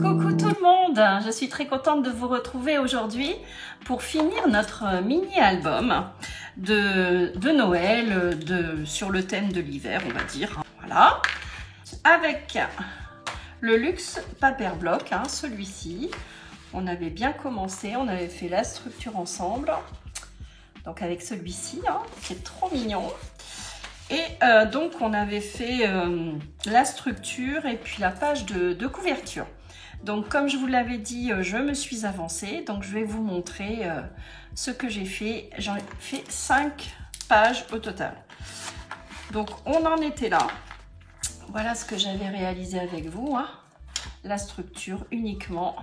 Coucou tout le monde, je suis très contente de vous retrouver aujourd'hui pour finir notre mini-album de Noël, sur le thème de l'hiver, on va dire. Voilà, avec le Luxe Paper Block, celui-ci. On avait bien commencé, on avait fait la structure ensemble. Donc avec celui-ci, qui est trop mignon. Et donc on avait fait la structure et puis la page de couverture. Donc comme je vous l'avais dit, je me suis avancée. Donc je vais vous montrer ce que j'ai fait. J'en ai fait 5 pages au total. Donc on en était là. Voilà ce que j'avais réalisé avec vous. La structure uniquement.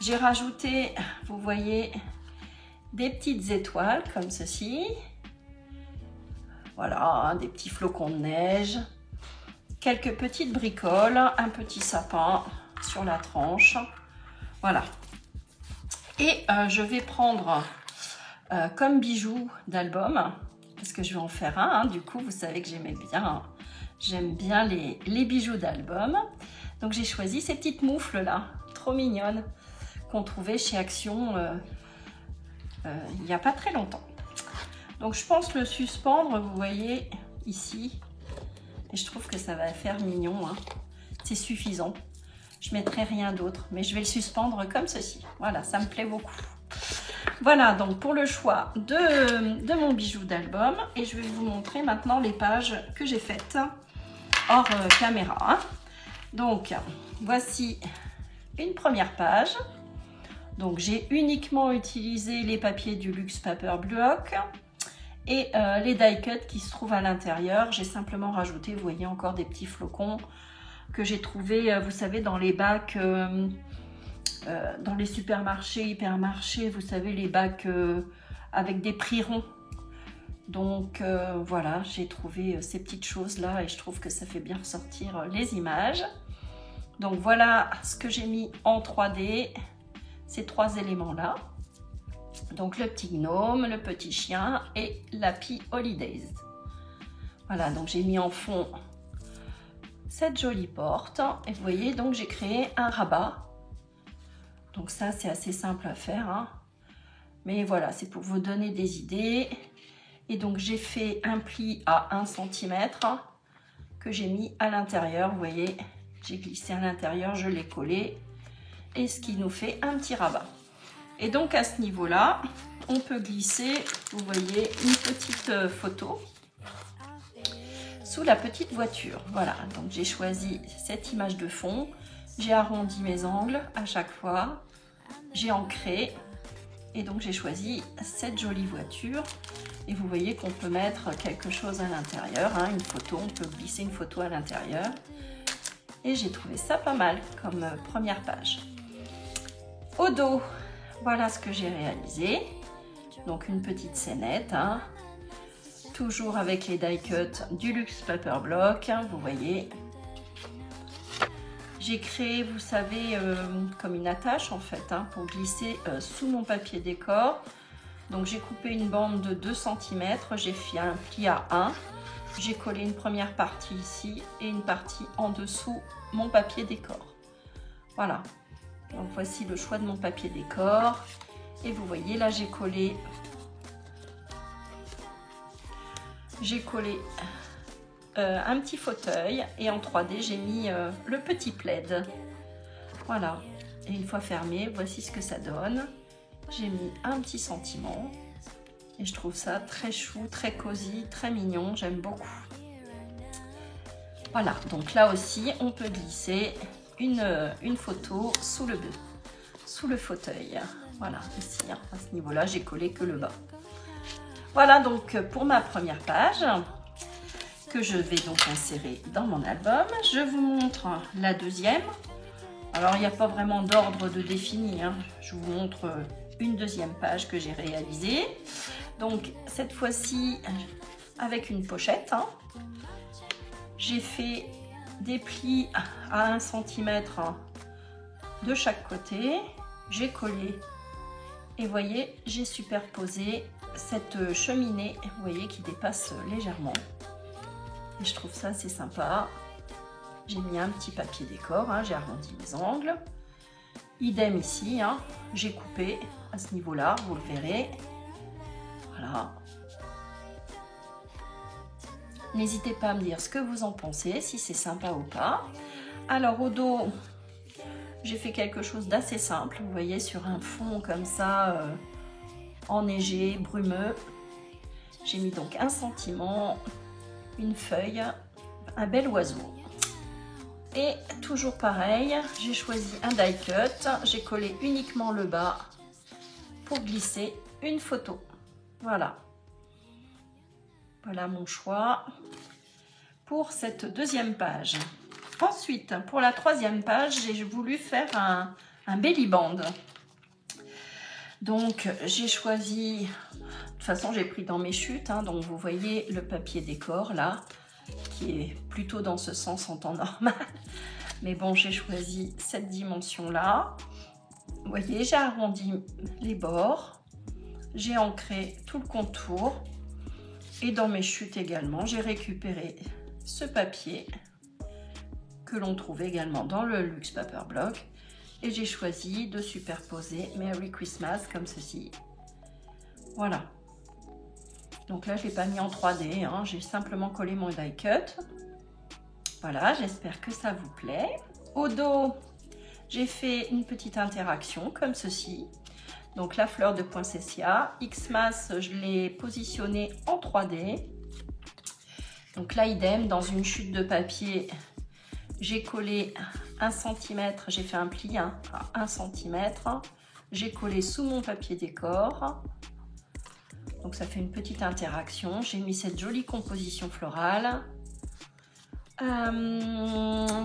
J'ai rajouté, vous voyez, des petites étoiles comme ceci. Voilà, des petits flocons de neige, quelques petites bricoles, un petit sapin sur la tranche. Voilà. Et je vais prendre comme bijou d'album, parce que je vais en faire un. Du coup, vous savez que j'aime bien les bijoux d'album. Donc j'ai choisi ces petites moufles là, trop mignonnes, qu'on trouvait chez Action il n'y a pas très longtemps. Donc je pense le suspendre, vous voyez ici, et je trouve que ça va faire mignon, c'est suffisant. Je mettrai rien d'autre, mais je vais le suspendre comme ceci. Voilà, ça me plaît beaucoup. Voilà donc pour le choix de mon bijou d'album, et je vais vous montrer maintenant les pages que j'ai faites hors caméra. Donc voici une première page. Donc j'ai uniquement utilisé les papiers du Luxe Paper Block. Et les die cuts qui se trouvent à l'intérieur, j'ai simplement rajouté, vous voyez, encore des petits flocons que j'ai trouvés, vous savez, dans les bacs, dans les supermarchés, hypermarchés, vous savez, les bacs avec des prix ronds. Donc voilà, j'ai trouvé ces petites choses-là et je trouve que ça fait bien ressortir les images. Donc voilà ce que j'ai mis en 3D, ces 3 éléments-là. Donc le petit gnome, le petit chien et l'Happy Holidays. Voilà, donc j'ai mis en fond cette jolie porte. Et vous voyez, donc j'ai créé un rabat. Donc ça, c'est assez simple à faire. Mais voilà, c'est pour vous donner des idées. Et donc j'ai fait un pli à 1 cm que j'ai mis à l'intérieur. Vous voyez, j'ai glissé à l'intérieur, je l'ai collé. Et ce qui nous fait un petit rabat. Et donc à ce niveau-là, on peut glisser, vous voyez, une petite photo sous la petite voiture. Voilà, donc j'ai choisi cette image de fond, j'ai arrondi mes angles à chaque fois, j'ai ancré et donc j'ai choisi cette jolie voiture. Et vous voyez qu'on peut mettre quelque chose à l'intérieur, une photo, on peut glisser une photo à l'intérieur. Et j'ai trouvé ça pas mal comme première page. Au dos, voilà ce que j'ai réalisé. Donc une petite scénette, toujours avec les die cuts du Luxe Paper Block, vous voyez. J'ai créé, vous savez, comme une attache en fait, pour glisser sous mon papier décor. Donc j'ai coupé une bande de 2 cm, j'ai fait un pli à 1. J'ai collé une première partie ici et une partie en dessous mon papier décor. Voilà. Donc voici le choix de mon papier décor. Et vous voyez là, j'ai collé un petit fauteuil et en 3D j'ai mis le petit plaid. Voilà, et une fois fermé, voici ce que ça donne. J'ai mis un petit sentiment et je trouve ça très chou, très cosy, très mignon, j'aime beaucoup. Voilà, donc là aussi on peut glisser une photo sous le fauteuil. Voilà, ici, à ce niveau-là, j'ai collé que le bas. Voilà donc pour ma première page que je vais donc insérer dans mon album. Je vous montre la deuxième. Alors, il n'y a pas vraiment d'ordre de défini. Je vous montre une deuxième page que j'ai réalisée. Donc, cette fois-ci, avec une pochette. J'ai fait des plis à 1 cm de chaque côté. J'ai collé. Et vous voyez, j'ai superposé cette cheminée, vous voyez, qui dépasse légèrement. Et je trouve ça assez sympa. J'ai mis un petit papier décor, j'ai arrondi mes angles. Idem ici, hein, j'ai coupé à ce niveau-là, vous le verrez. Voilà. N'hésitez pas à me dire ce que vous en pensez, si c'est sympa ou pas. Alors au dos, j'ai fait quelque chose d'assez simple, vous voyez, sur un fond comme ça, enneigé, brumeux. J'ai mis donc un sentiment, une feuille, un bel oiseau. Et toujours pareil, j'ai choisi un die cut, j'ai collé uniquement le bas pour glisser une photo. Voilà. Voilà mon choix pour cette deuxième page. Ensuite, pour la troisième page, j'ai voulu faire un belly band. Donc, j'ai choisi... De toute façon, j'ai pris dans mes chutes. Hein, donc, vous voyez le papier décor, là, qui est plutôt dans ce sens en temps normal. Mais bon, j'ai choisi cette dimension-là. Vous voyez, j'ai arrondi les bords. J'ai ancré tout le contour. Et dans mes chutes également, j'ai récupéré ce papier que l'on trouve également dans le Luxe Paper Block. Et j'ai choisi de superposer Merry Christmas comme ceci. Voilà. Donc là, je ne l'ai pas mis en 3D, hein, j'ai simplement collé mon die cut. Voilà, j'espère que ça vous plaît. Au dos, j'ai fait une petite interaction comme ceci. Donc la fleur de poinsettia, Xmas, je l'ai positionnée en 3D. Donc là, idem, dans une chute de papier, j'ai collé 1 cm, j'ai fait un pli à 1 cm. J'ai collé sous mon papier décor. Donc ça fait une petite interaction. J'ai mis cette jolie composition florale.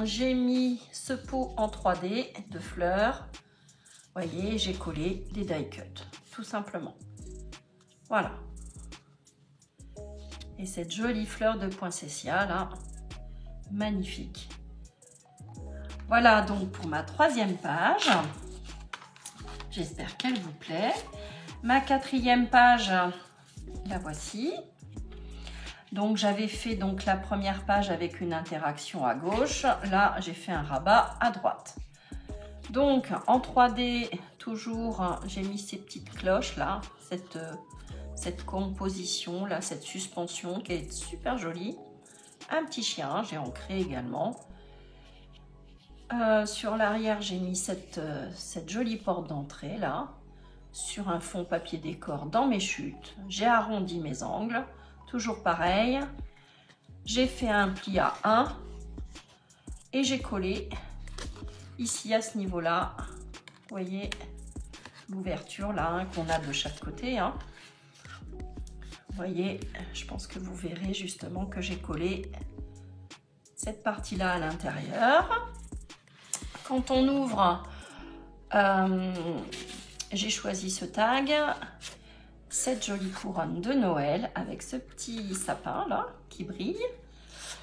J'ai mis ce pot en 3D de fleurs. Vous voyez, j'ai collé des die cuts, tout simplement. Voilà. Et cette jolie fleur de poinsettia là, magnifique. Voilà donc pour ma troisième page. J'espère qu'elle vous plaît. Ma quatrième page, la voici. Donc j'avais fait donc la première page avec une interaction à gauche. Là, j'ai fait un rabat à droite. Donc en 3D, toujours, j'ai mis ces petites cloches là, cette composition là, cette suspension qui est super jolie. Un petit chien, j'ai ancré également. Sur l'arrière, j'ai mis cette jolie porte d'entrée là, sur un fond papier décor dans mes chutes. J'ai arrondi mes angles, toujours pareil. J'ai fait un pli à 1 et j'ai collé ici à ce niveau-là. Vous voyez l'ouverture là hein, qu'on a de chaque côté. Hein. Vous voyez, je pense que vous verrez justement que j'ai collé cette partie-là à l'intérieur. Quand on ouvre, j'ai choisi ce tag, cette jolie couronne de Noël avec ce petit sapin là qui brille.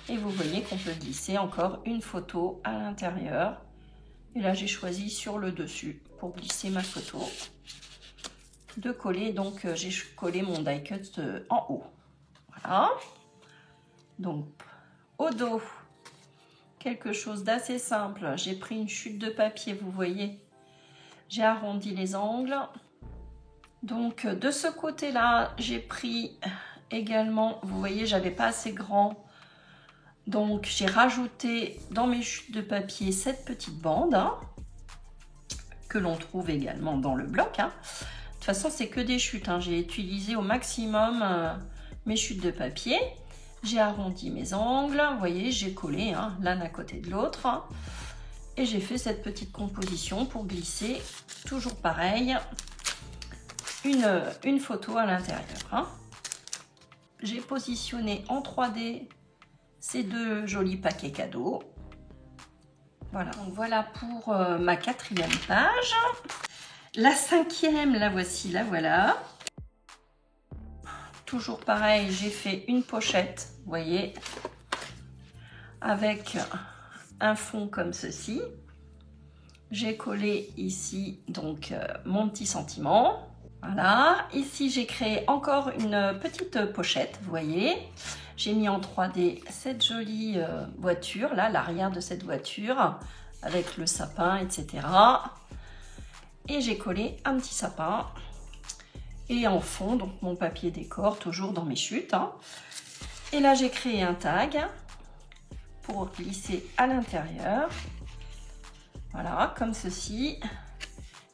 Et vous voyez qu'on peut glisser encore une photo à l'intérieur. Et là, j'ai choisi sur le dessus pour glisser ma photo. De coller, donc j'ai collé mon die cut en haut. Voilà. Donc, au dos. Quelque chose d'assez simple, j'ai pris une chute de papier, vous voyez, j'ai arrondi les angles. Donc de ce côté-là, j'ai pris également, vous voyez, j'avais pas assez grand, donc j'ai rajouté dans mes chutes de papier cette petite bande hein, que l'on trouve également dans le bloc. Hein. De toute façon, c'est que des chutes, hein. J'ai utilisé au maximum mes chutes de papier. J'ai arrondi mes angles, vous voyez, j'ai collé hein, l'un à côté de l'autre. Hein, et j'ai fait cette petite composition pour glisser, toujours pareil, une photo à l'intérieur. Hein. J'ai positionné en 3D ces deux jolis paquets cadeaux. Voilà, donc voilà pour ma quatrième page. La cinquième, la voici, la voilà. Toujours pareil, j'ai fait une pochette, vous voyez, avec un fond comme ceci. J'ai collé ici donc mon petit sentiment. Voilà, ici j'ai créé encore une petite pochette, vous voyez. J'ai mis en 3D cette jolie voiture, là, l'arrière de cette voiture, avec le sapin, etc. Et j'ai collé un petit sapin. Et en fond, donc mon papier décor, toujours dans mes chutes. Hein. Et là, j'ai créé un tag pour glisser à l'intérieur. Voilà, comme ceci.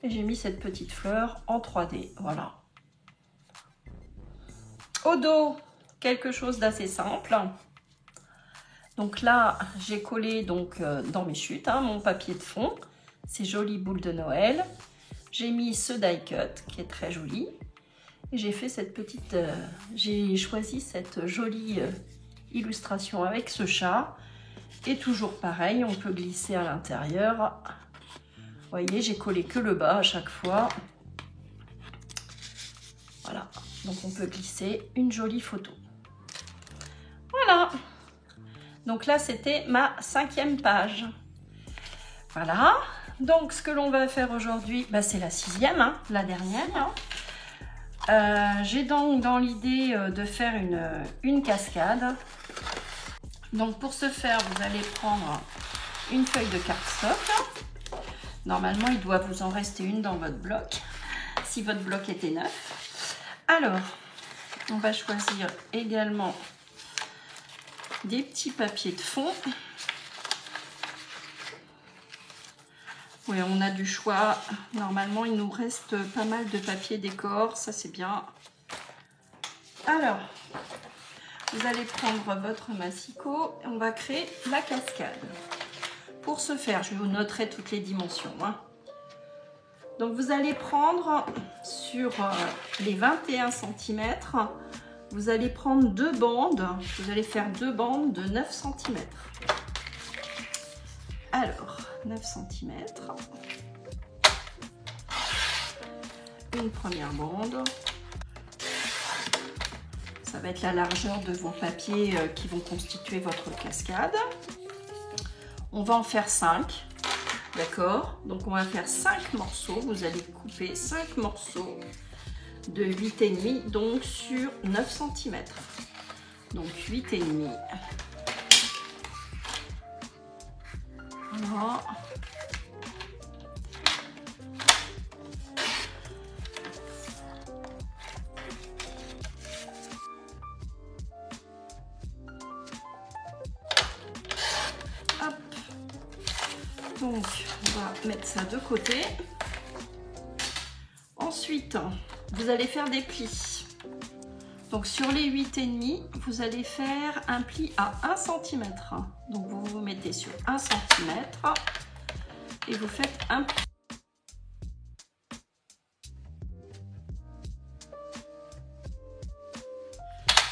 Et j'ai mis cette petite fleur en 3D. Voilà. Au dos, quelque chose d'assez simple. Donc là, j'ai collé donc, dans mes chutes hein, mon papier de fond. Ces jolies boules de Noël. J'ai mis ce die cut qui est très joli. Et j'ai fait cette petite... j'ai choisi cette jolie illustration avec ce chat. Et toujours pareil, on peut glisser à l'intérieur. Vous voyez, j'ai collé que le bas à chaque fois. Voilà, donc on peut glisser une jolie photo. Voilà. Donc là, c'était ma 5e page. Voilà. Donc, ce que l'on va faire aujourd'hui, bah, c'est la 6e, hein, la dernière. Hein. J'ai donc dans l'idée de faire une cascade. Donc pour ce faire, vous allez prendre une feuille de cardstock. Normalement, il doit vous en rester une dans votre bloc, si votre bloc était neuf. Alors, on va choisir également des petits papiers de fond. Oui, on a du choix. Normalement, il nous reste pas mal de papier décor. Ça, c'est bien. Alors, vous allez prendre votre massicot et on va créer la cascade. Pour ce faire, je vous noterai toutes les dimensions. Hein. Donc, vous allez prendre sur les 21 cm, vous allez prendre 2 bandes. Vous allez faire 2 bandes de 9 cm. Alors, 9 cm. Une première bande. Ça va être la largeur de vos papiers qui vont constituer votre cascade. On va en faire 5. D'accord? Donc, on va faire 5 morceaux. Vous allez couper 5 morceaux de 8,5, donc sur 9 cm. Donc, 8,5. Voilà. Hop. Donc, on va mettre ça de côté. Ensuite, vous allez faire des plis. Donc, sur les 8,5, vous allez faire un pli à 1 cm. Donc, vous vous mettez sur 1 cm et vous faites un pli.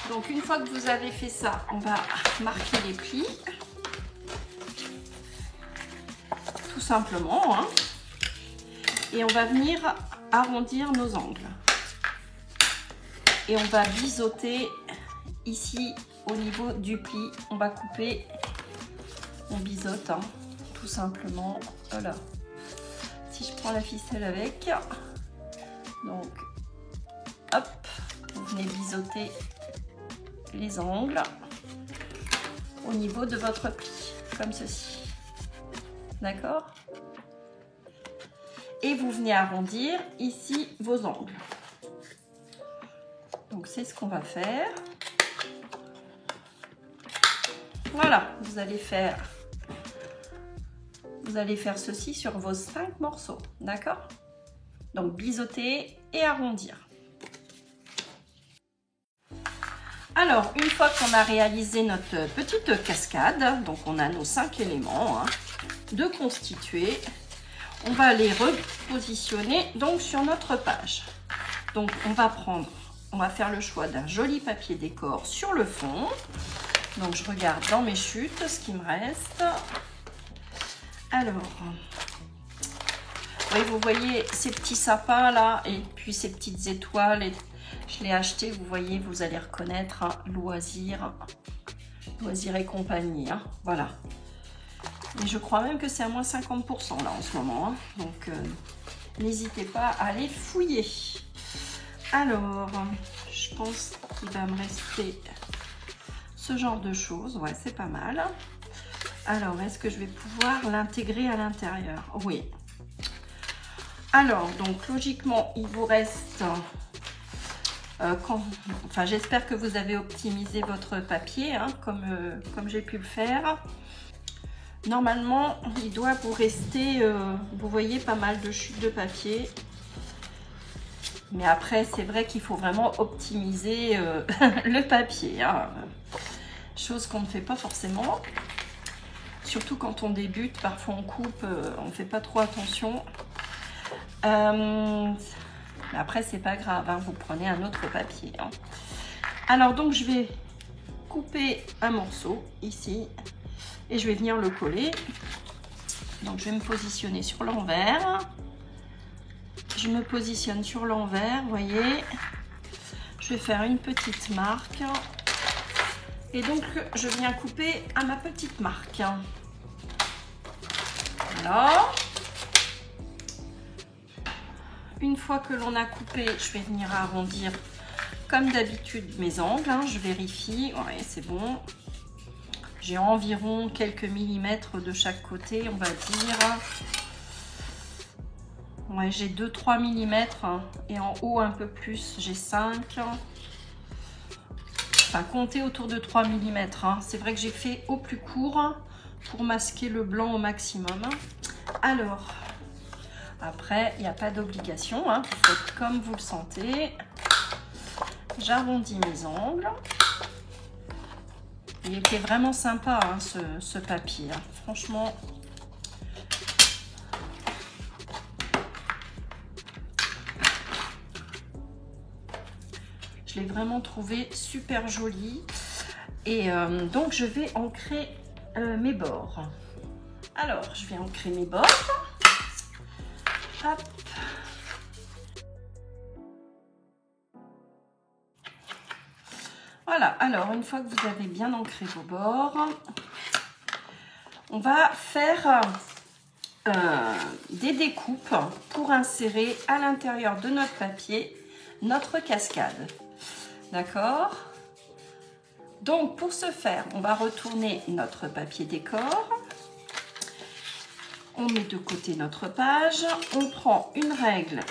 Donc, une fois que vous avez fait ça, on va marquer les plis. Tout simplement. Hein. Et on va venir arrondir nos angles. Et on va biseauter ici au niveau du pli. On va couper, on biseaute, hein, tout simplement. Voilà. Si je prends la ficelle avec, donc, hop, vous venez biseauter les angles au niveau de votre pli, comme ceci. D'accord? Et vous venez arrondir ici vos angles. Donc, c'est ce qu'on va faire. Voilà, vous allez faire ceci sur vos 5 morceaux. D'accord? Donc, biseauter et arrondir. Alors, une fois qu'on a réalisé notre petite cascade, donc on a nos 5 éléments hein, de constituer, on va les repositionner donc sur notre page. Donc, on va faire le choix d'un joli papier décor sur le fond. Donc, je regarde dans mes chutes ce qui me reste. Alors, oui, vous voyez ces petits sapins là et puis ces petites étoiles. Je l'ai acheté, vous voyez, vous allez reconnaître hein, Loisirs et compagnie. Hein, voilà. Et je crois même que c'est à moins 50% là en ce moment. Hein, donc, n'hésitez pas à aller fouiller. Alors, je pense qu'il va me rester ce genre de choses. Ouais, c'est pas mal. Alors, est-ce que je vais pouvoir l'intégrer à l'intérieur? Oui. Alors, donc logiquement, il vous reste... enfin, j'espère que vous avez optimisé votre papier, hein, comme j'ai pu le faire. Normalement, il doit vous rester, vous voyez, pas mal de chutes de papier. Mais après, c'est vrai qu'il faut vraiment optimiser le papier, hein. Chose qu'on ne fait pas forcément. Surtout quand on débute, parfois on coupe, on ne fait pas trop attention. Après, c'est pas grave, hein, vous prenez un autre papier, hein. Alors, donc, je vais couper un morceau ici et je vais venir le coller. Donc, je vais me positionner sur l'envers. Je me positionne sur l'envers, vous voyez. Je vais faire une petite marque. Et donc, je viens couper à ma petite marque. Alors, une fois que l'on a coupé, je vais venir arrondir comme d'habitude mes angles, hein. Je vérifie, ouais, c'est bon. J'ai environ quelques millimètres de chaque côté, on va dire. Ouais, j'ai 2-3 millimètres, hein, et en haut un peu plus, j'ai 5. Enfin, comptez autour de 3 millimètres, hein. C'est vrai que j'ai fait au plus court pour masquer le blanc au maximum. Alors, après, il n'y a pas d'obligation, hein. Vous faites comme vous le sentez. J'arrondis mes angles. Il était vraiment sympa, hein, ce papier, hein. Franchement. Je l'ai vraiment trouvé super joli. Et donc, je vais ancrer mes bords. Alors, je vais ancrer mes bords. Hop. Voilà, alors une fois que vous avez bien ancré vos bords, on va faire des découpes pour insérer à l'intérieur de notre papier notre cascade. D'accord? Donc pour ce faire, on va retourner notre papier décor. On met de côté notre page. On prend une règle,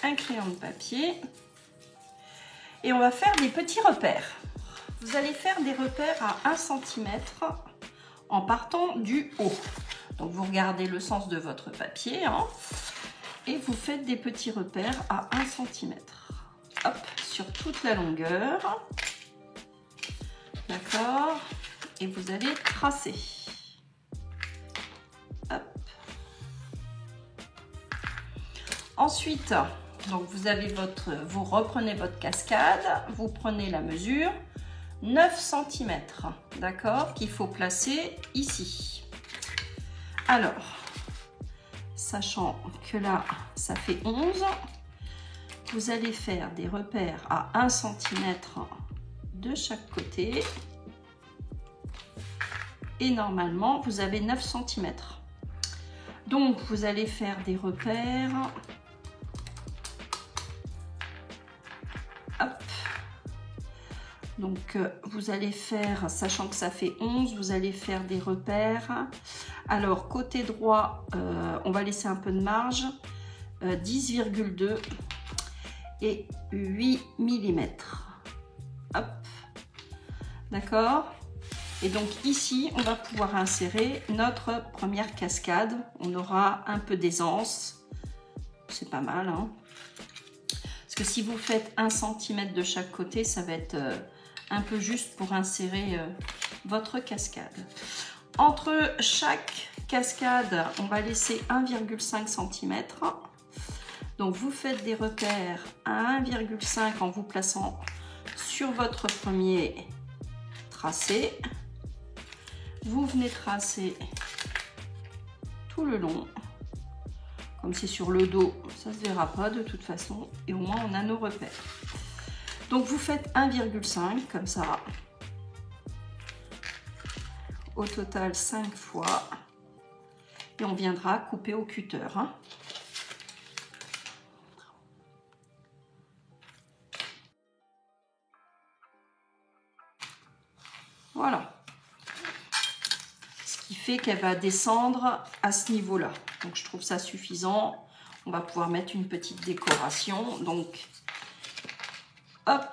un crayon de papier et on va faire des petits repères. Vous allez faire des repères à 1 cm en partant du haut. Donc vous regardez le sens de votre papier, hein, et vous faites des petits repères à 1 cm. Hop, sur toute la longueur. D'accord? Et vous allez tracer. Hop. Ensuite, donc vous reprenez votre cascade, vous prenez la mesure 9 cm, d'accord, qu'il faut placer ici. Alors, sachant que là, ça fait 11, vous allez faire des repères à 1 cm de chaque côté. Et normalement, vous avez 9 cm. Donc, vous allez faire des repères. Hop. Donc, vous allez faire, sachant que ça fait 11, vous allez faire des repères. Alors, côté droit, on va laisser un peu de marge. 10,2 et 8 mm. Hop. D'accord? Et donc ici, on va pouvoir insérer notre première cascade. On aura un peu d'aisance. C'est pas mal, hein? Parce que si vous faites 1 cm de chaque côté, ça va être un peu juste pour insérer votre cascade. Entre chaque cascade, on va laisser 1,5 cm. Donc vous faites des repères à 1,5 en vous plaçant sur votre premier tracé. Vous venez tracer tout le long. Comme c'est sur le dos, ça ne se verra pas de toute façon. Et au moins, on a nos repères. Donc, vous faites 1,5 comme ça. Au total, 5 fois. Et on viendra couper au cutter, hein. Voilà. Ce qui fait qu'elle va descendre à ce niveau-là. Donc, je trouve ça suffisant. On va pouvoir mettre une petite décoration. Donc, hop,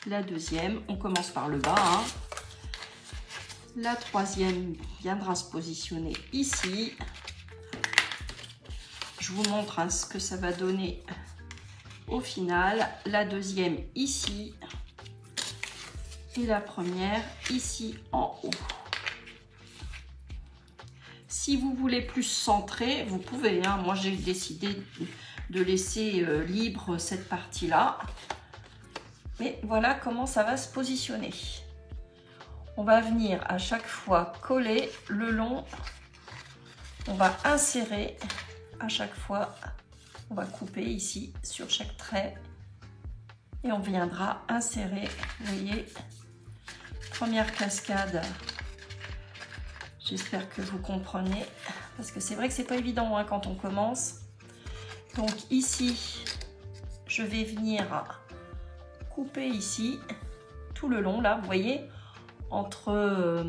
la deuxième. On commence par le bas. Hein. La troisième viendra se positionner ici. Je vous montre hein, ce que ça va donner au final. La deuxième ici. Et la première ici en haut. Si vous voulez plus centrer, vous pouvez. Hein. Moi, j'ai décidé de laisser libre cette partie-là. Mais voilà comment ça va se positionner. On va venir à chaque fois coller le long. On va insérer à chaque fois. On va couper ici sur chaque trait. Et on viendra insérer, vous voyez, première cascade. J'espère que vous comprenez, parce que c'est vrai que c'est pas évident hein, quand on commence. Donc ici, je vais venir couper ici, tout le long là, vous voyez, entre,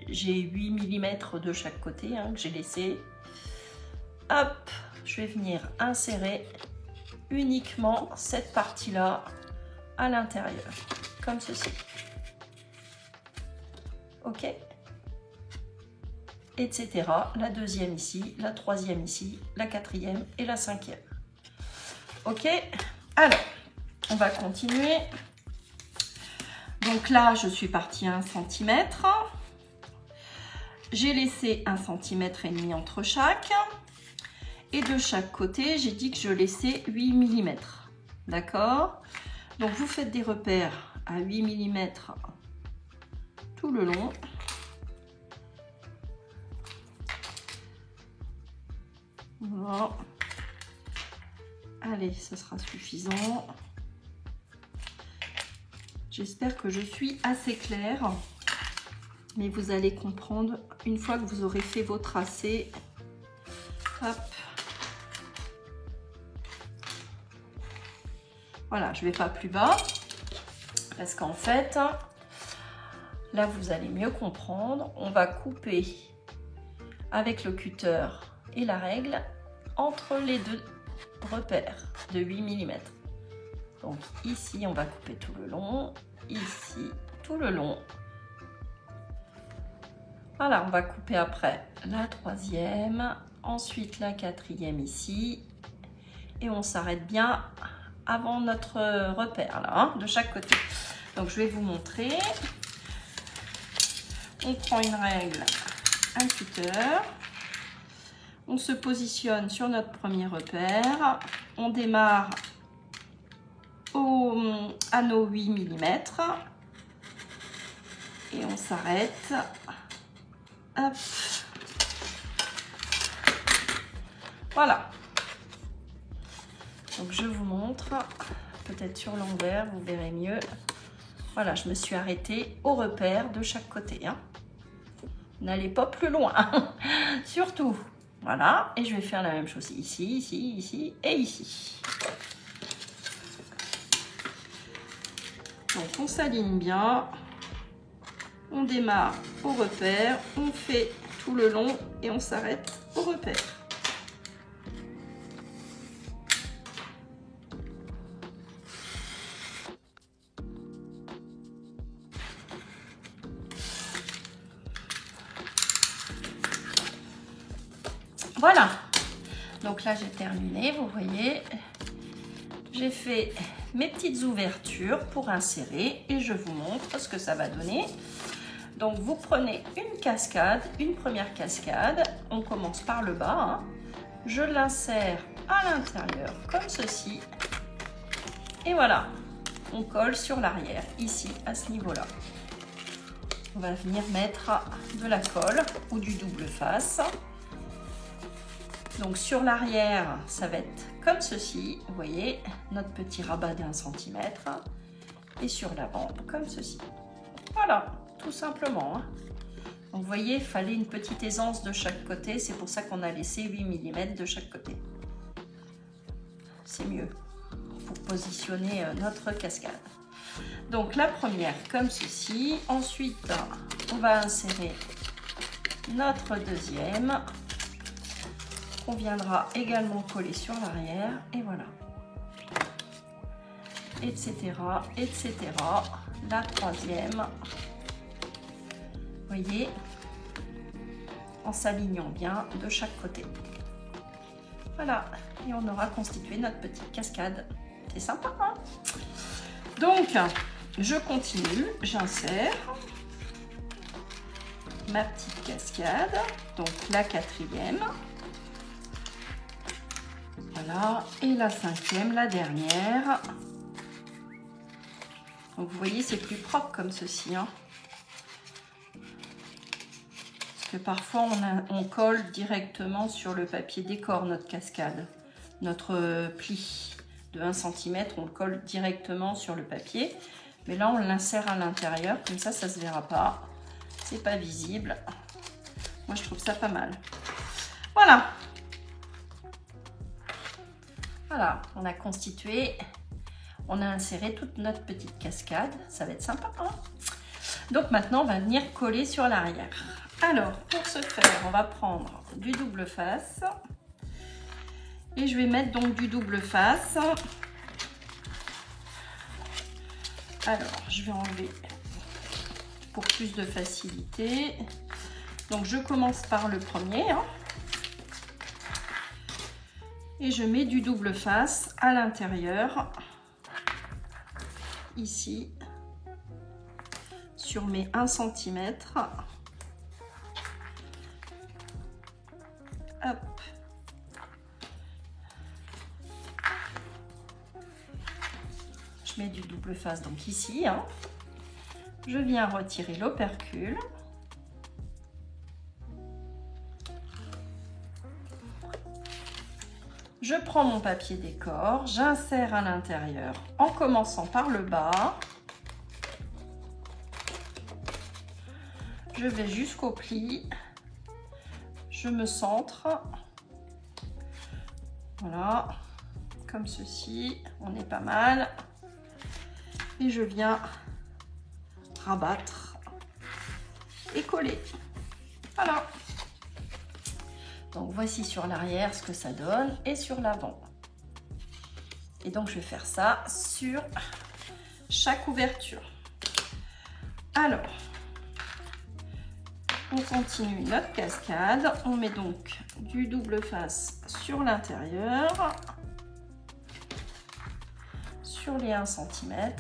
j'ai 8 mm de chaque côté hein, que j'ai laissé. Hop, je vais venir insérer uniquement cette partie-là à l'intérieur, comme ceci. Ok ? Etc. La deuxième ici, la troisième ici, la quatrième et la cinquième. Ok, alors, on va continuer. Donc là, je suis partie 1 cm. J'ai laissé 1,5 cm entre chaque. Et de chaque côté, j'ai dit que je laissais 8 mm. D'accord? Donc, vous faites des repères à 8 mm tout le long. Voilà. Allez, ce sera suffisant. J'espère que je suis assez claire, mais vous allez comprendre une fois que vous aurez fait vos tracés. Hop. Voilà, je ne vais pas plus bas, parce qu'en fait, là, vous allez mieux comprendre. On va couper avec le cutter et la règle entre les deux repères de 8 mm. Donc ici, on va couper tout le long, ici, tout le long. Voilà, on va couper après la troisième, ensuite la quatrième ici, et on s'arrête bien avant notre repère là, hein, de chaque côté. Donc je vais vous montrer. On prend une règle, un cutter. On se positionne sur notre premier repère. On démarre à nos 8 mm. Et on s'arrête. Hop. Voilà. Donc je vous montre. Peut-être sur l'envers, vous verrez mieux. Voilà, je me suis arrêtée au repère de chaque côté. Hein. N'allez pas plus loin. Surtout. Voilà, et je vais faire la même chose ici, ici, ici et ici. Donc on s'aligne bien, on démarre au repère, on fait tout le long et on s'arrête au repère. Voilà, donc là j'ai terminé, vous voyez, j'ai fait mes petites ouvertures pour insérer et je vous montre ce que ça va donner. Donc vous prenez une cascade, une première cascade, on commence par le bas, hein. Je l'insère à l'intérieur comme ceci et voilà, on colle sur l'arrière ici à ce niveau-là. On va venir mettre de la colle ou du double face. Donc sur l'arrière, ça va être comme ceci, vous voyez, notre petit rabat d'1 cm. Et sur l'avant, comme ceci. Voilà, tout simplement. Hein. Donc vous voyez, il fallait une petite aisance de chaque côté, c'est pour ça qu'on a laissé 8 mm de chaque côté. C'est mieux pour positionner notre cascade. Donc la première, comme ceci. Ensuite, on va insérer notre deuxième. qu'on viendra également coller sur l'arrière. Et voilà. Etc. etc. La troisième. Vous voyez, en s'alignant bien de chaque côté. Voilà. Et on aura constitué notre petite cascade. C'est sympa, hein? Donc, je continue. J'insère ma petite cascade, donc la quatrième, voilà, et la cinquième, la dernière. Donc vous voyez, c'est plus propre comme ceci, hein, parce que parfois on colle directement sur le papier décor notre cascade, notre pli de 1 cm, on le colle directement sur le papier, mais là on l'insère à l'intérieur, comme ça ça se verra pas. C'est pas visible. Moi, je trouve ça pas mal. Voilà. Voilà, on a constitué, on a inséré toute notre petite cascade. Ça va être sympa, hein? Donc maintenant, on va venir coller sur l'arrière. Alors, pour ce faire, on va prendre du double face. Et je vais mettre donc du double face. Alors, je vais enlever pour plus de facilité. Donc je commence par le premier, hein, et je mets du double face à l'intérieur, ici, sur mes 1 cm. Hop. Je mets du double face donc ici, hein. Je viens retirer l'opercule. Je prends mon papier décor, j'insère à l'intérieur en commençant par le bas. Je vais jusqu'au pli. Je me centre. Voilà, comme ceci, on est pas mal. Et je viens rabattre et coller. Voilà. Donc voici sur l'arrière ce que ça donne et sur l'avant. Et donc je vais faire ça sur chaque ouverture. Alors, on continue notre cascade. On met donc du double face sur l'intérieur, sur les 1 cm.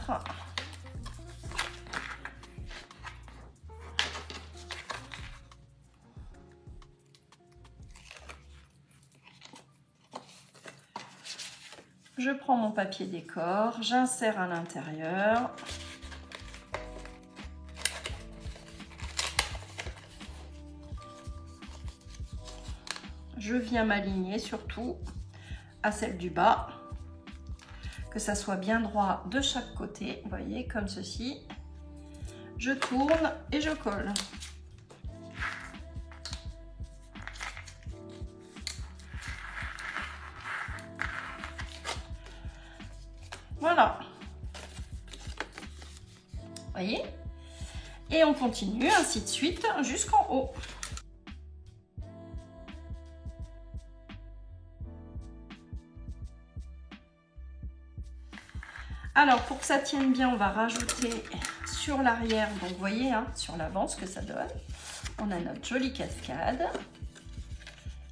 Je prends mon papier décor, j'insère à l'intérieur. Je viens m'aligner surtout à celle du bas, que ça soit bien droit de chaque côté, vous voyez, comme ceci. Je tourne et je colle. Voilà. Vous voyez? Et on continue ainsi de suite jusqu'en haut. Alors, pour que ça tienne bien, on va rajouter sur l'arrière, donc vous voyez, hein, sur l'avant, ce que ça donne. On a notre jolie cascade.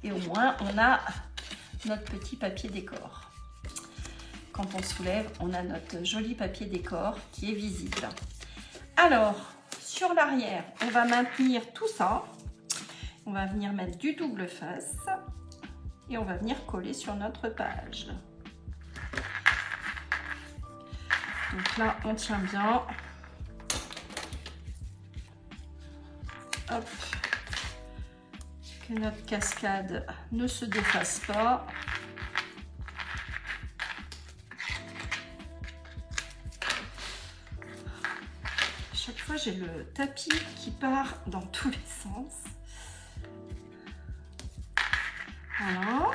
Et au moins, on a notre petit papier décor. Quand on soulève, on a notre joli papier décor qui est visible. Alors, sur l'arrière, on va maintenir tout ça. On va venir mettre du double face. Et on va venir coller sur notre page. Donc là, on tient bien. Hop. Que notre cascade ne se défasse pas. Chaque fois, j'ai le tapis qui part dans tous les sens. Voilà.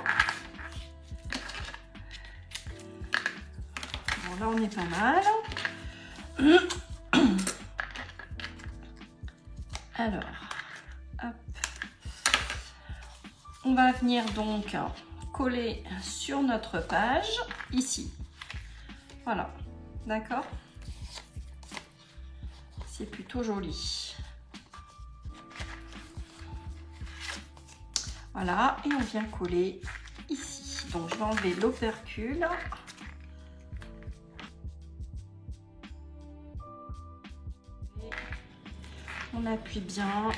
Bon, là, on est pas mal. Alors, hop. On va venir donc coller sur notre page ici. Voilà, d'accord? C'est plutôt joli. Voilà, et on vient coller ici. Donc je vais enlever l'opercule. On appuie bien.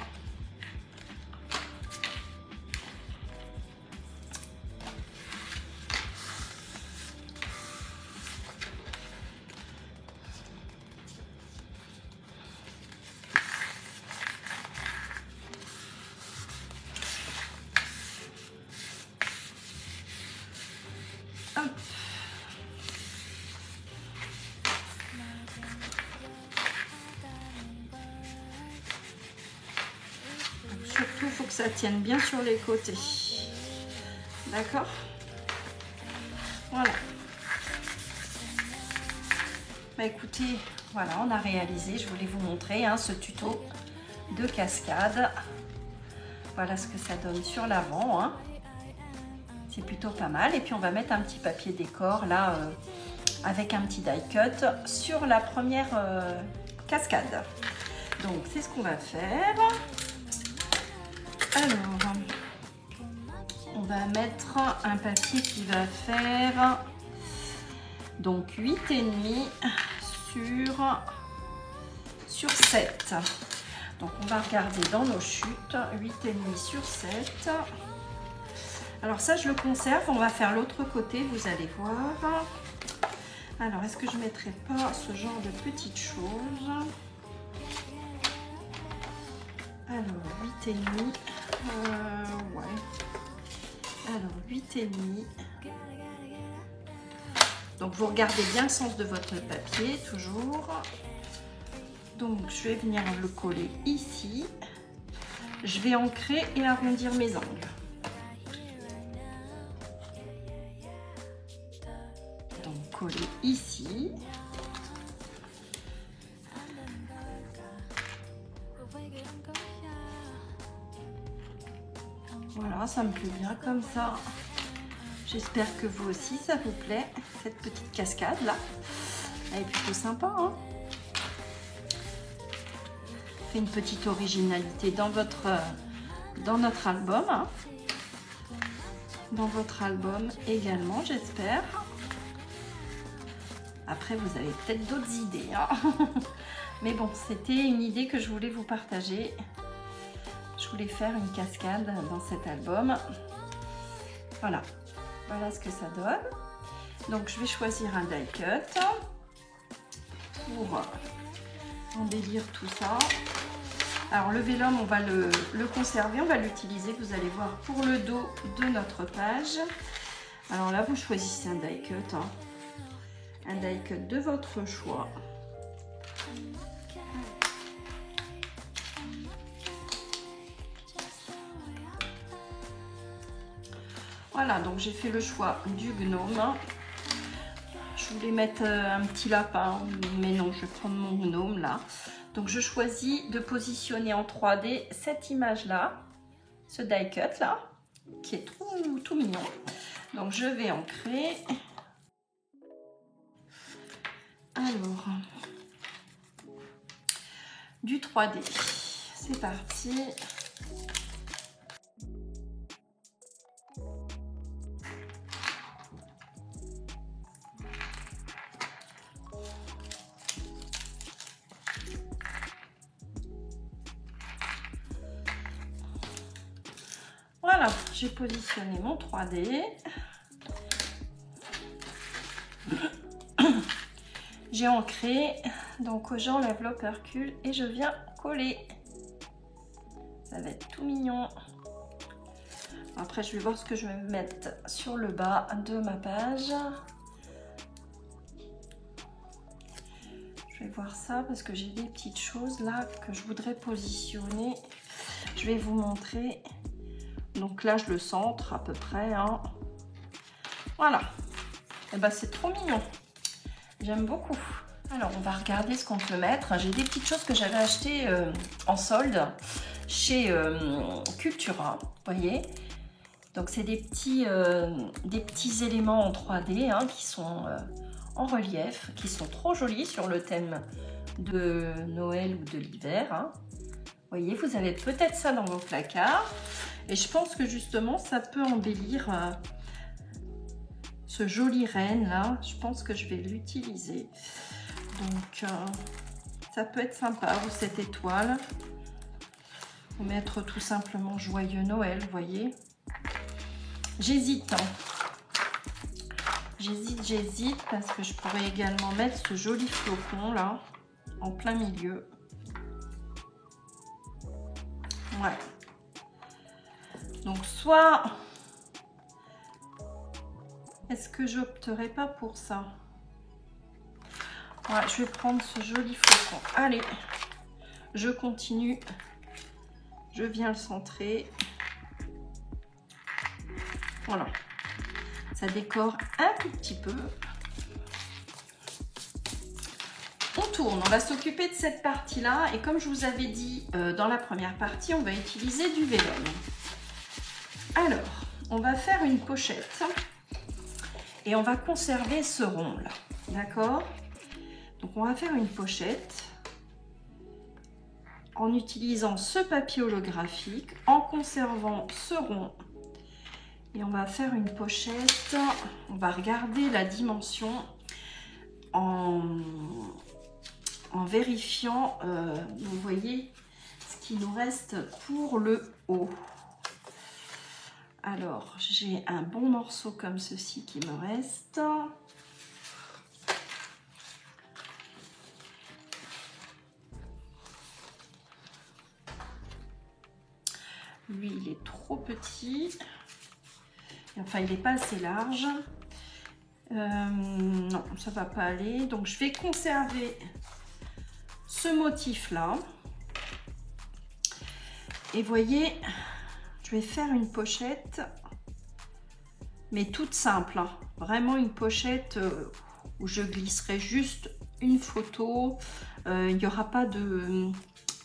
Hop. Surtout, il faut que ça tienne bien sur les côtés. D'accord? Voilà. Bah écoutez, voilà, on a réalisé, je voulais vous montrer hein, ce tuto de cascade. Voilà ce que ça donne sur l'avant. Hein. C'est plutôt pas mal. Et puis on va mettre un petit papier décor là avec un petit die cut sur la première cascade. Donc c'est ce qu'on va faire. Alors, on va mettre un papier qui va faire donc 8,5 sur 7. Donc on va regarder dans nos chutes, 8,5 sur 7. Alors ça je le conserve, on va faire l'autre côté, vous allez voir. Alors est-ce que je ne mettrai pas ce genre de petites choses? Alors 8,5, ouais. Alors 8,5. Donc vous regardez bien le sens de votre papier, toujours. Donc je vais venir le coller ici. Je vais ancrer et arrondir mes angles. Donc coller ici. Voilà, ça me plaît bien comme ça. J'espère que vous aussi, ça vous plaît, cette petite cascade là. Elle est plutôt sympa, hein. Fait une petite originalité dans notre album. Hein. Dans votre album également, j'espère. Après, vous avez peut-être d'autres idées. Hein. Mais bon, c'était une idée que je voulais vous partager. Je voulais faire une cascade dans cet album. Voilà. Voilà ce que ça donne. Donc je vais choisir un die cut pour embellir tout ça. Alors le vélum, on va le conserver, on va l'utiliser, vous allez voir, pour le dos de notre page. Alors là, vous choisissez un die cut, hein. Un die cut de votre choix. Voilà, donc j'ai fait le choix du gnome. Je voulais mettre un petit lapin, mais non, je vais prendre mon gnome là. Donc je choisis de positionner en 3D cette image là, ce die cut là, qui est tout mignon. Donc je vais ancrer. Alors, du 3D, c'est parti. Voilà, j'ai positionné mon 3D. J'ai ancré, donc j'enlève l'opercule et je viens coller. Ça va être tout mignon. Après, je vais voir ce que je vais mettre sur le bas de ma page. Je vais voir ça parce que j'ai des petites choses là que je voudrais positionner. Je vais vous montrer. Donc là, je le centre à peu près. Hein. Voilà. Et ben, c'est trop mignon. J'aime beaucoup. Alors, on va regarder ce qu'on peut mettre. J'ai des petites choses que j'avais achetées en solde chez Cultura. Vous voyez. Donc c'est des petits éléments en 3D hein, qui sont en relief, qui sont trop jolis sur le thème de Noël ou de l'hiver. Hein. Vous voyez, vous avez peut-être ça dans vos placards. Et je pense que justement, ça peut embellir ce joli renne là. Je pense que je vais l'utiliser. Donc, ça peut être sympa, ou cette étoile. Ou mettre tout simplement joyeux Noël, vous voyez. J'hésite. Hein. J'hésite parce que je pourrais également mettre ce joli flocon là, en plein milieu. Ouais. Donc soit, est-ce que j'opterais pas pour ça? Ouais, je vais prendre ce joli flocon. Allez, je continue. Je viens le centrer. Voilà. Ça décore un tout petit peu. On tourne, on va s'occuper de cette partie-là. Et comme je vous avais dit dans la première partie, on va utiliser du vélone. Alors, on va faire une pochette. Et on va conserver ce rond-là. D'accord? Donc, on va faire une pochette en utilisant ce papier holographique, en conservant ce rond. Et on va faire une pochette. On va regarder la dimension en vérifiant, vous voyez, ce qui nous reste pour le haut. Alors, j'ai un bon morceau comme ceci qui me reste. Lui, il est trop petit. Enfin, il n'est pas assez large. Non, ça ne va pas aller. Donc, je vais conserver ce motif-là. Et voyez, je vais faire une pochette, mais toute simple. Hein. Vraiment une pochette où je glisserai juste une photo. Il n'y aura pas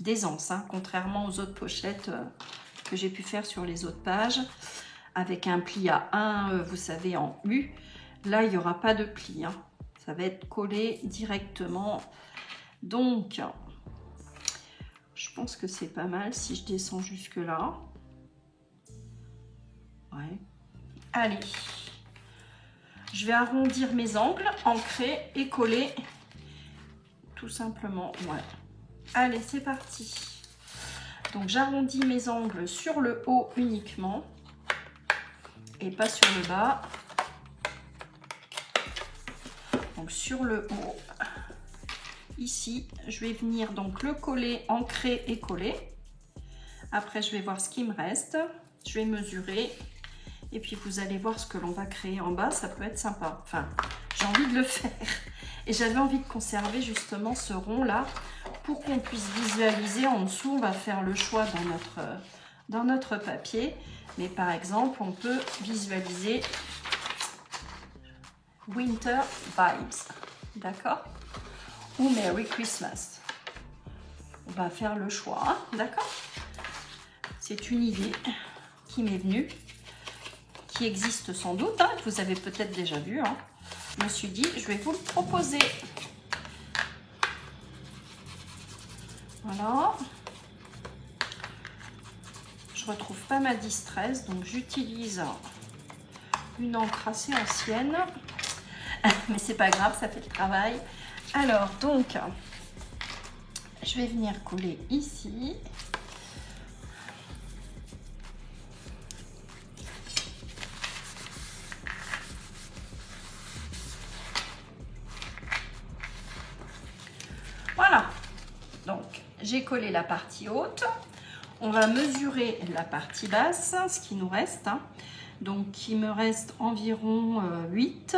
d'aisance, hein, contrairement aux autres pochettes que j'ai pu faire sur les autres pages. Avec un pli à 1, vous savez, en U. Là, il n'y aura pas de pli. Hein. Ça va être collé directement. Donc, je pense que c'est pas mal si je descends jusque là. Ouais. Allez. Je vais arrondir mes angles, ancrer et coller. Tout simplement. Ouais. Allez, c'est parti. Donc, j'arrondis mes angles sur le haut uniquement. Et pas sur le bas. Donc sur le haut, ici, je vais venir donc le coller, ancrer et coller. Après, je vais voir ce qui me reste. Je vais mesurer. Et puis, vous allez voir ce que l'on va créer en bas. Ça peut être sympa. Enfin, j'ai envie de le faire. Et j'avais envie de conserver justement ce rond-là pour qu'on puisse visualiser en dessous. On va faire le choix dans notre papier. Mais par exemple, on peut visualiser Winter Vibes, d'accord? Ou Merry Christmas. On va faire le choix, hein, d'accord? C'est une idée qui m'est venue, qui existe sans doute, hein, que vous avez peut-être déjà vu. Hein. Je me suis dit, je vais vous le proposer. Voilà. Je retrouve pas ma distress, donc j'utilise une encre assez ancienne, mais c'est pas grave, ça fait le travail. Alors donc, je vais venir coller ici. Voilà, donc j'ai collé la partie haute. On va mesurer la partie basse, ce qui nous reste. Hein. Donc, il me reste environ 8.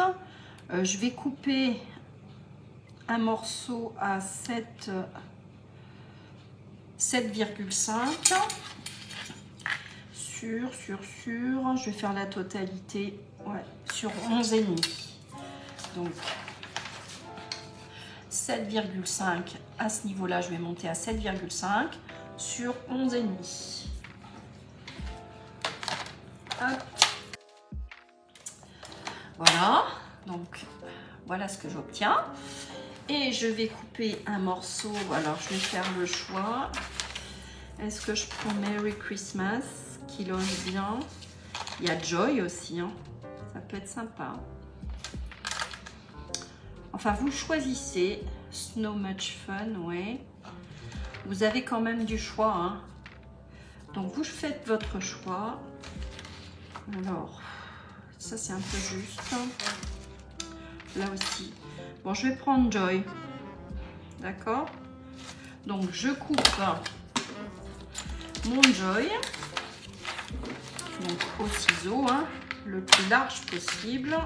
Je vais couper un morceau à 7,5 sur. Je vais faire la totalité sur 11,5. Donc, 7,5 à ce niveau-là, je vais monter à 7,5. Sur 11,5. Hop. Voilà, donc voilà ce que j'obtiens. Et je vais couper un morceau. Alors je vais faire le choix. Est-ce que je prends Merry Christmas qui loge bien? Il y a Joy aussi, hein. Ça peut être sympa. Enfin, vous choisissez. Snow Much Fun, ouais. Vous avez quand même du choix, hein. Donc vous faites votre choix. Alors, ça c'est un peu juste. Là aussi. Bon, je vais prendre Joy. D'accord? Donc je coupe mon Joy. Donc au ciseau, hein, le plus large possible.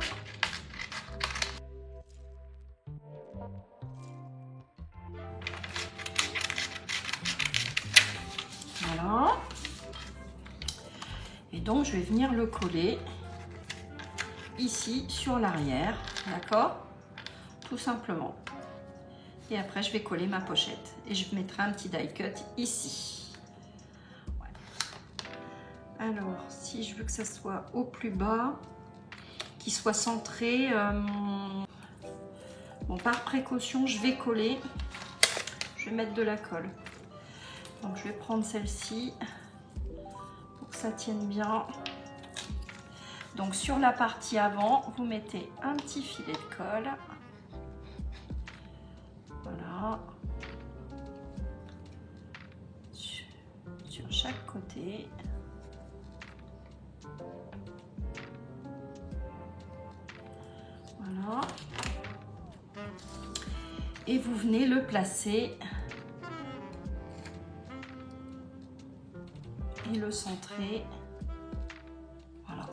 Voilà. Et donc je vais venir le coller ici sur l'arrière, d'accord? Tout simplement. Et après je vais coller ma pochette et je mettrai un petit die cut ici. Ouais. Alors si je veux que ça soit au plus bas, qu'il soit centré, bon, par précaution je vais coller, je vais mettre de la colle. Donc je vais prendre celle-ci pour que ça tienne bien. Donc sur la partie avant, vous mettez un petit filet de colle. Voilà. Sur chaque côté. Voilà. Et vous venez le placer et le centrer. Voilà.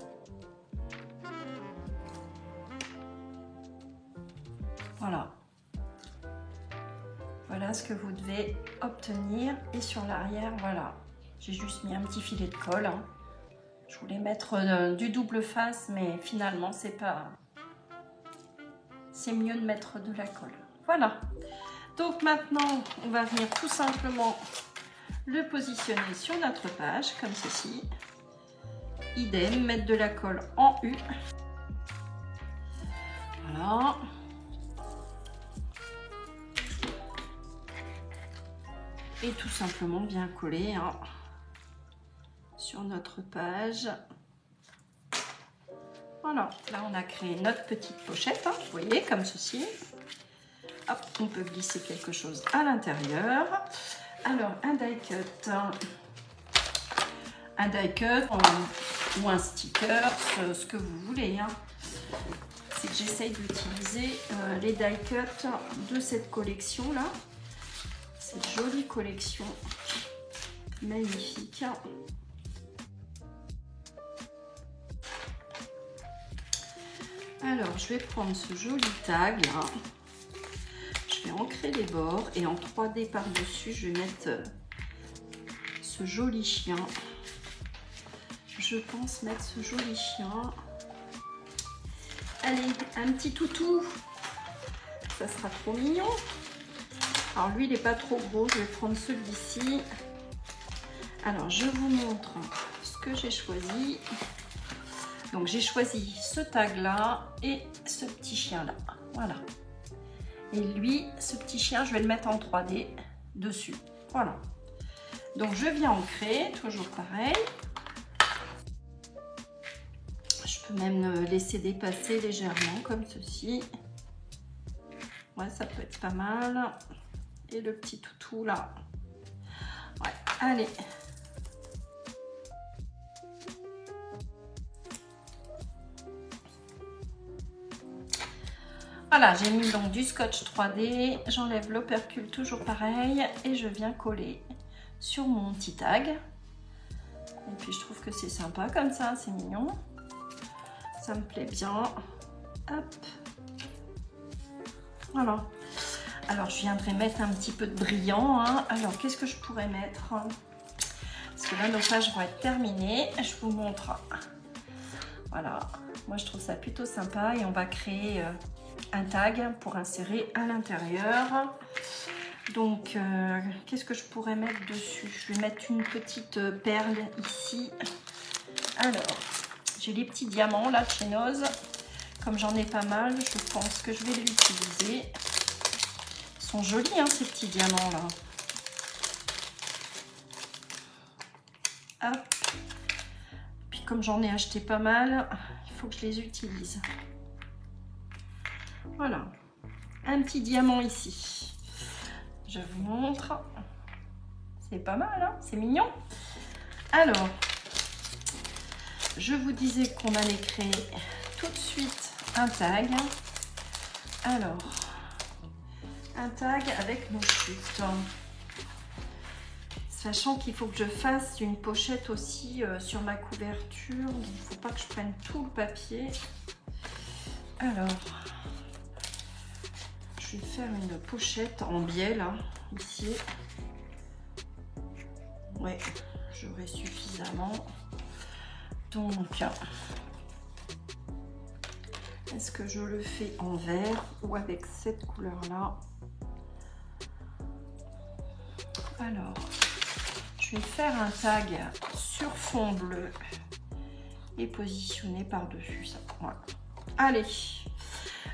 Voilà. Voilà ce que vous devez obtenir. Et sur l'arrière, voilà. J'ai juste mis un petit filet de colle, hein. Je voulais mettre du double face, mais finalement, c'est pas... C'est mieux de mettre de la colle. Voilà. Donc maintenant, on va venir tout simplement le positionner sur notre page, comme ceci. Idem, mettre de la colle en U. Voilà. Et tout simplement bien coller, hein, sur notre page. Voilà, là on a créé notre petite pochette, hein, vous voyez, comme ceci. Hop, on peut glisser quelque chose à l'intérieur. Alors, un die cut ou un sticker, ce que vous voulez, hein. C'est que j'essaye d'utiliser les die cut de cette collection là. Cette jolie collection magnifique. Alors, je vais prendre ce joli tag là. Je vais ancrer les bords et en 3D par-dessus, je vais mettre ce joli chien. Je pense mettre ce joli chien. Allez, un petit toutou. Ça sera trop mignon. Alors lui, il n'est pas trop gros. Je vais prendre celui-ci. Alors, je vous montre ce que j'ai choisi. Donc, j'ai choisi ce tag-là et ce petit chien-là. Voilà. Et lui, ce petit chien, je vais le mettre en 3D dessus. Voilà. Donc, je viens ancrer, toujours pareil. Je peux même laisser dépasser légèrement, comme ceci. Ouais, ça peut être pas mal. Et le petit toutou, là. Ouais, allez. Voilà, j'ai mis donc du scotch 3D, j'enlève l'opercule toujours pareil et je viens coller sur mon petit tag. Et puis je trouve que c'est sympa comme ça, c'est mignon. Ça me plaît bien. Hop. Voilà. Alors je viendrai mettre un petit peu de brillant, hein. Alors qu'est-ce que je pourrais mettre? Parce que là nos pages vont être terminées. Je vous montre. Voilà. Moi je trouve ça plutôt sympa et on va créer... un tag pour insérer à l'intérieur. Donc qu'est-ce que je pourrais mettre dessus? Je vais mettre une petite perle ici. Alors J'ai les petits diamants là de chez Noz. Comme j'en ai pas mal, je pense que je vais l'utiliser. Ils sont jolis hein, ces petits diamants là. Hop. Puis comme j'en ai acheté pas mal, il faut que je les utilise. Voilà. Un petit diamant ici. Je vous montre. C'est pas mal, hein, c'est mignon. Alors, je vous disais qu'on allait créer tout de suite un tag. Alors, un tag avec nos chutes. Sachant qu'il faut que je fasse une pochette aussi sur ma couverture. Donc, il ne faut pas que je prenne tout le papier. Alors, je vais faire une pochette en biais, là, ici. Ouais, j'aurai suffisamment. Donc, est-ce que je le fais en vert ou avec cette couleur-là? Alors, je vais faire un tag sur fond bleu et positionner par-dessus ça. Voilà. Allez,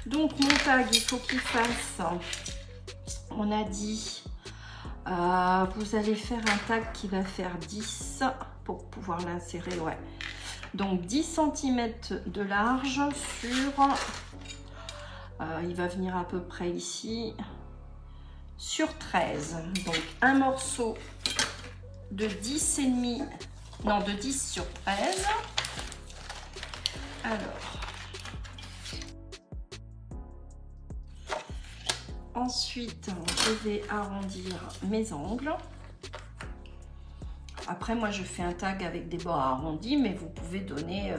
donc mon tag, il faut qu'il fasse, on a dit, vous allez faire un tag qui va faire 10 pour pouvoir l'insérer, ouais. Donc 10 cm de large sur, il va venir à peu près ici, sur 13. Donc un morceau de 10,5, non de 10 sur 13. Alors, ensuite je vais arrondir mes angles. Après moi je fais un tag avec des bords arrondis, mais vous pouvez donner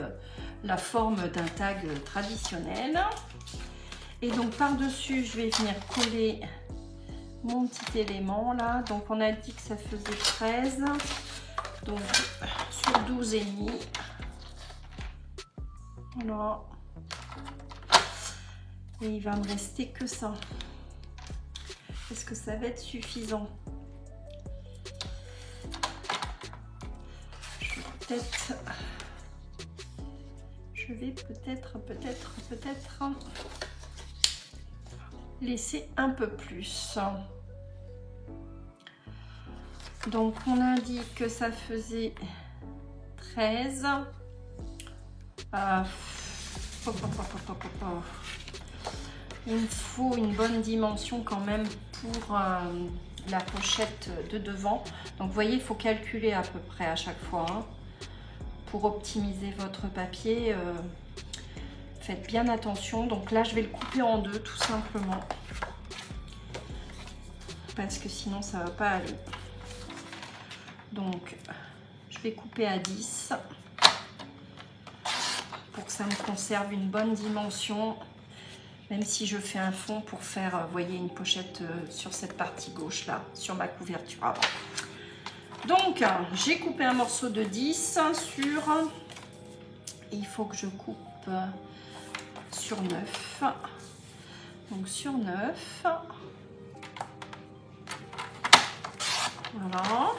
la forme d'un tag traditionnel. Et donc par dessus je vais venir coller mon petit élément là. Donc on a dit que ça faisait 13, donc sur 12,5. Voilà. Et il va me rester que ça. Est-ce que ça va être suffisant? Je vais peut-être laisser un peu plus. Donc on a dit que ça faisait 13. Il me faut une bonne dimension quand même pour la pochette de devant. Donc vous voyez, il faut calculer à peu près à chaque fois hein, pour optimiser votre papier. Faites bien attention. Donc là je vais le couper en deux tout simplement, parce que sinon ça va pas aller. Donc je vais couper à 10 pour que ça me conserve une bonne dimension, même si je fais un fond pour faire, vous voyez, une pochette sur cette partie gauche là, sur ma couverture avant. Donc j'ai coupé un morceau de 10 sur, il faut que je coupe sur 9, donc sur 9, voilà.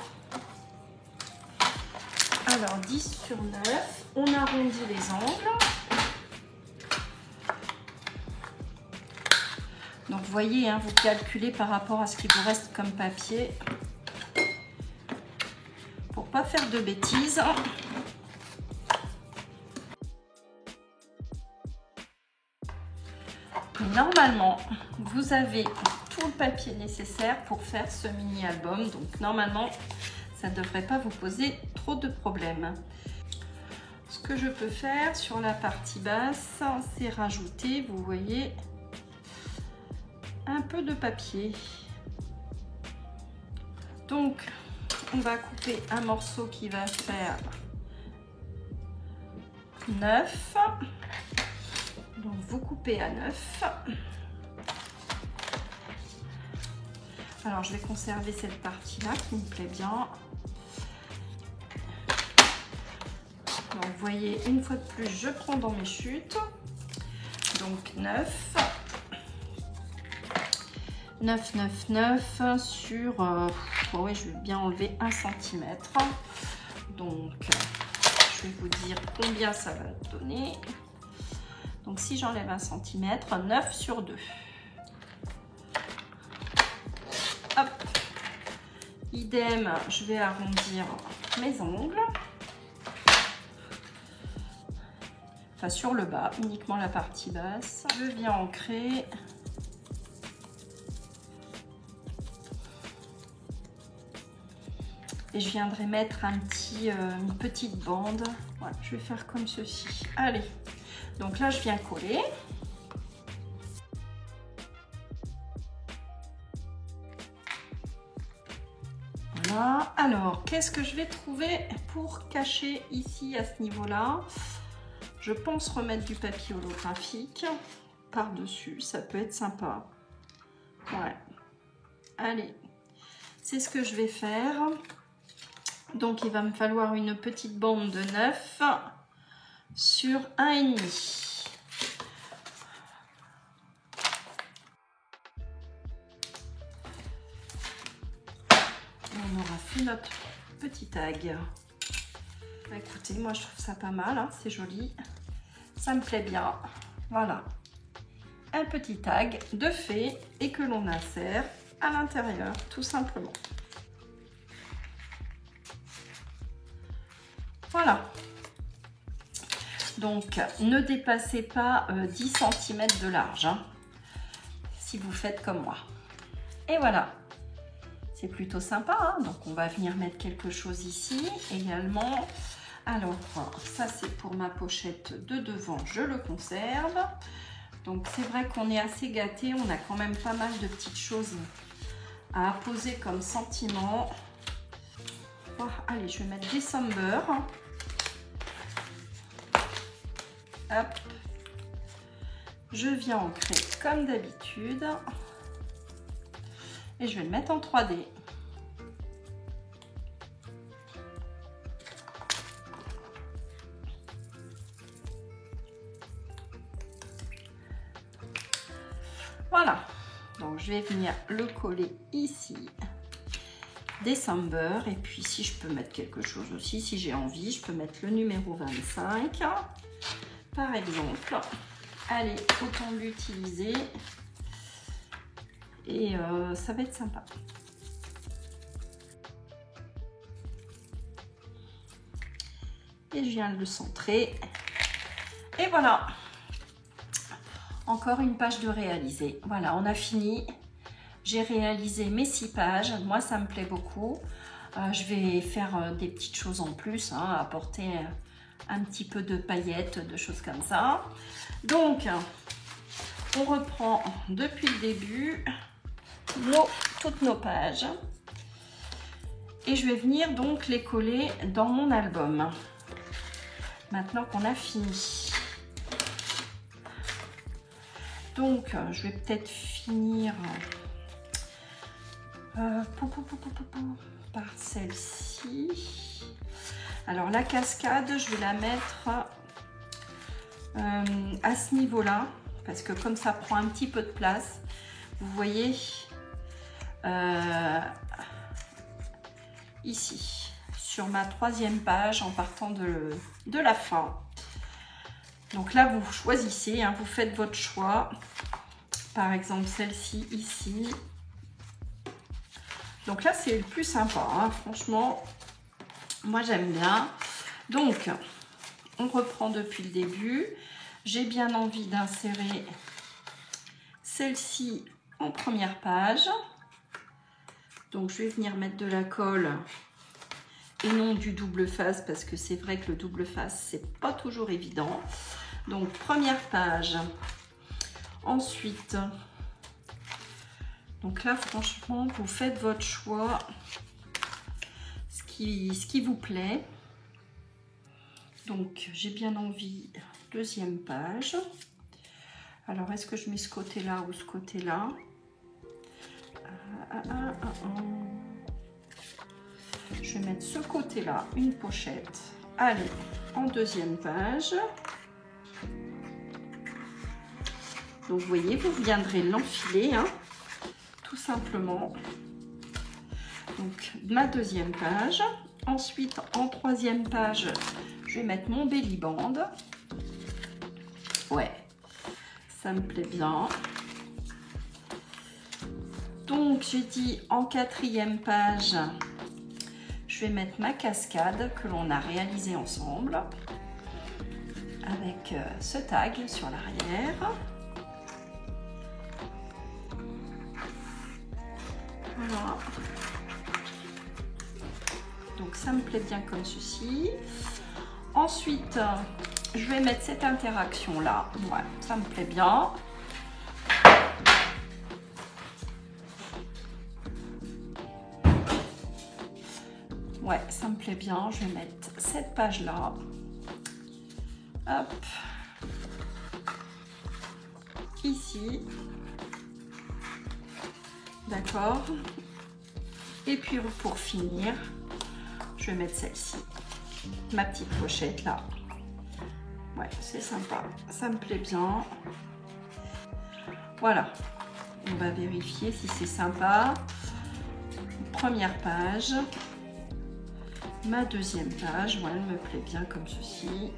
Alors 10 sur 9, on arrondit les angles. Donc vous voyez, hein, vous calculez par rapport à ce qu'il vous reste comme papier pour pas faire de bêtises. Normalement, vous avez tout le papier nécessaire pour faire ce mini album. Donc normalement, ça ne devrait pas vous poser trop de problèmes. Ce que je peux faire sur la partie basse, c'est rajouter, vous voyez, un peu de papier. Donc on va couper un morceau qui va faire 9. Donc vous coupez à 9. Alors je vais conserver cette partie là qui me plaît bien. Donc vous voyez, une fois de plus je prends dans mes chutes. Donc 9. 9, 9, 9 sur, oui, je vais bien enlever 1 cm. Donc, je vais vous dire combien ça va donner. Donc si j'enlève 1 cm, 9 sur 2. Hop. Idem, je vais arrondir mes ongles. Enfin sur le bas, uniquement la partie basse. Je viens ancrer. Et je viendrai mettre une petite bande. Voilà, je vais faire comme ceci. Allez, donc là je viens coller. Voilà, alors qu'est-ce que je vais trouver pour cacher ici à ce niveau-là? Je pense remettre du papier holographique par-dessus, ça peut être sympa. Ouais, allez, c'est ce que je vais faire. Donc il va me falloir une petite bande de 9 sur 1,5. On aura fait notre petit tag. Écoutez, moi je trouve ça pas mal, hein, c'est joli, ça me plaît bien. Voilà, un petit tag de fait et que l'on insère à l'intérieur, tout simplement. Voilà. Donc, ne dépassez pas 10 cm de large, hein, si vous faites comme moi. Et voilà. C'est plutôt sympa, hein. Donc on va venir mettre quelque chose ici également. Alors ça c'est pour ma pochette de devant, je le conserve. Donc c'est vrai qu'on est assez gâté, on a quand même pas mal de petites choses à apposer comme sentiment. Oh, allez, je vais mettre des December. Hop. Je viens ancrer comme d'habitude. Et je vais le mettre en 3D. Voilà. Donc je vais venir le coller ici. December. Et puis si je peux mettre quelque chose aussi, si j'ai envie, je peux mettre le numéro 25. Par exemple. Allez, autant l'utiliser. Et ça va être sympa. Et je viens de le centrer. Et voilà. Encore une page de réaliser. Voilà, on a fini. J'ai réalisé mes 6 pages. Moi, ça me plaît beaucoup. Je vais faire des petites choses en plus, hein, apporter un petit peu de paillettes, de choses comme ça. Donc, on reprend depuis le début. Toutes nos pages et je vais venir donc les coller dans mon album maintenant qu'on a fini. Donc je vais peut-être finir par celle-ci. Alors la cascade, je vais la mettre à ce niveau-là parce que comme ça prend un petit peu de place, vous voyez, ici sur ma 3e page en partant de la fin. Donc là vous choisissez, hein, vous faites votre choix, par exemple celle-ci ici. Donc là c'est le plus sympa, hein, franchement moi j'aime bien. Donc on reprend depuis le début. J'ai bien envie d'insérer celle-ci en première page. Donc je vais venir mettre de la colle et non du double face parce que c'est vrai que le double face c'est pas toujours évident. Donc première page. Ensuite, donc là franchement vous faites votre choix, ce qui vous plaît. Donc j'ai bien envie, 2e page. Alors est-ce que je mets ce côté là ou ce côté là? Je vais mettre ce côté là, une pochette. Allez, en 2e page. Donc vous voyez, vous viendrez l'enfiler, hein, tout simplement. Donc ma 2e page. Ensuite en 3e page, Je vais mettre mon belly band. Ouais, ça me plaît bien. Donc j'ai dit en 4e page, je vais mettre ma cascade que l'on a réalisée ensemble avec ce tag sur l'arrière. Voilà. Donc ça me plaît bien comme ceci. Ensuite, je vais mettre cette interaction là. Ouais, ça me plaît bien. Ouais, ça me plaît bien. Je vais mettre cette page là. Hop. Ici. D'accord. Et puis pour finir, je vais mettre celle-ci. Ma petite pochette là. Ouais, c'est sympa. Ça me plaît bien. Voilà. On va vérifier si c'est sympa. Première page. Ma 2e page. Ouais, elle me plaît bien comme ceci.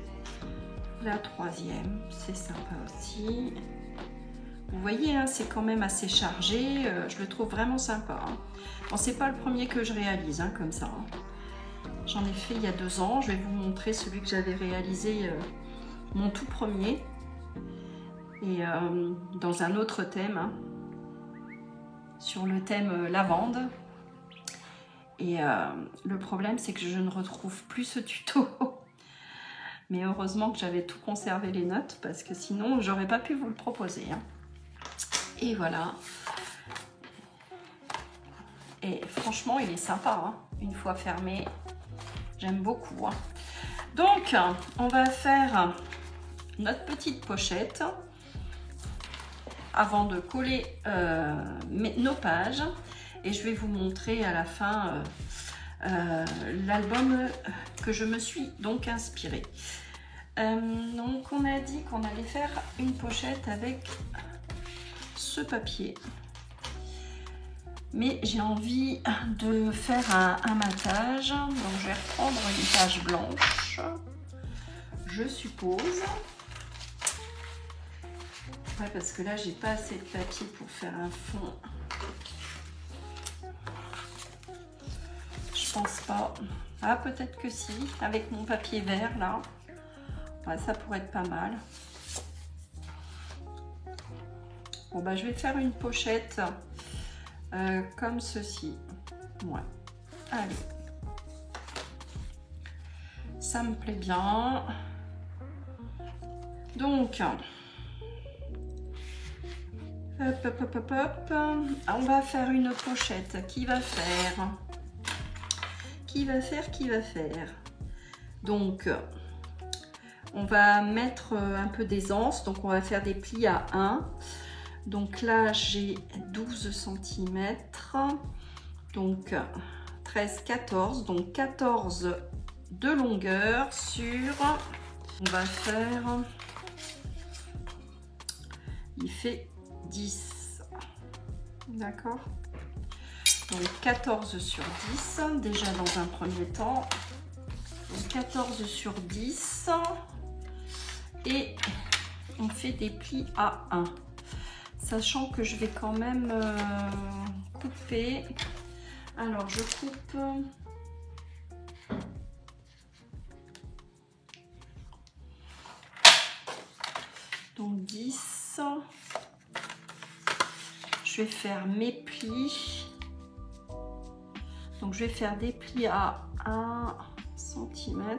La 3e, c'est sympa aussi. Vous voyez, hein, c'est quand même assez chargé. Je le trouve vraiment sympa. Hein. Bon, c'est pas le premier que je réalise hein, comme ça. Hein. J'en ai fait il y a 2 ans. Je vais vous montrer celui que j'avais réalisé, mon tout premier. Et dans un autre thème, hein, sur le thème lavande. Et le problème, c'est que je ne retrouve plus ce tuto. Mais heureusement que j'avais tout conservé les notes, parce que sinon, j'aurais pas pu vous le proposer. Hein. Et voilà. Et franchement, il est sympa. Hein. Une fois fermé, j'aime beaucoup. Hein. Donc, on va faire notre petite pochette avant de coller nos pages. Et je vais vous montrer à la fin l'album que je me suis donc inspirée. Donc on a dit qu'on allait faire une pochette avec ce papier. Mais j'ai envie de faire un matage. Donc je vais reprendre une page blanche, je suppose. Ouais, parce que là j'ai pas assez de papier pour faire un fond. Je pense pas. Ah, peut-être que si, avec mon papier vert là. Ouais, ça pourrait être pas mal. Bon bah je vais faire une pochette comme ceci. Ouais. Allez. Ça me plaît bien. Donc, hop, hop, hop, hop, hop. On va faire une pochette. Qui va faire? Qui va faire? Donc, on va mettre un peu d'aisance. Donc, on va faire des plis à 1. Donc là, j'ai 12 cm. Donc, 13, 14. Donc, 14 de longueur sur... On va faire... Il fait 10. D'accord? Donc 14 sur 10, déjà dans un premier temps. Donc 14 sur 10. Et on fait des plis à 1. Sachant que je vais quand même couper. Alors je coupe... Donc 10. Je vais faire mes plis. Donc je vais faire des plis à 1 cm.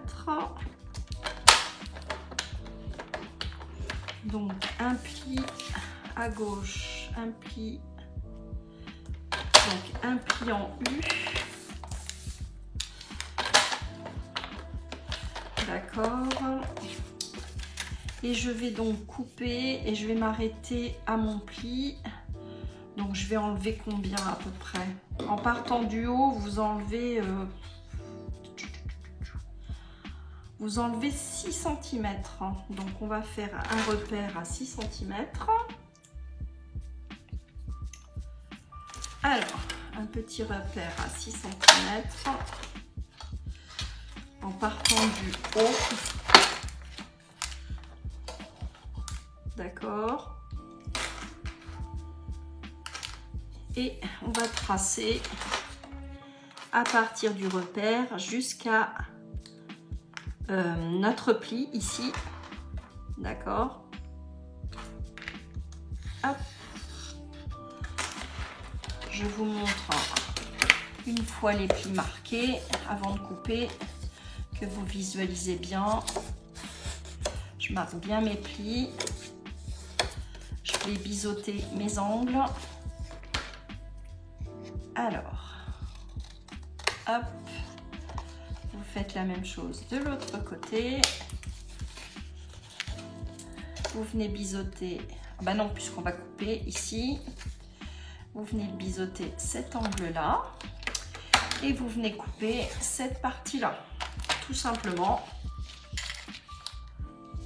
Donc un pli à gauche, un pli, donc un pli en U. D'accord. Et je vais donc couper et je vais m'arrêter à mon pli. Donc je vais enlever combien à peu près? En partant du haut, vous enlevez 6 cm. Donc on va faire un repère à 6 cm. Alors, un petit repère à 6 cm. en partant du haut. D'accord. Et on va tracer à partir du repère jusqu'à notre pli ici. D'accord. Hop. Je vous montre une fois les plis marqués avant de couper, que vous visualisez bien. Je marque bien mes plis. Je vais biseauter mes angles. Alors, hop, vous faites la même chose de l'autre côté. Vous venez biseauter, bah non, puisqu'on va couper ici. Vous venez biseauter cet angle-là et vous venez couper cette partie-là, tout simplement.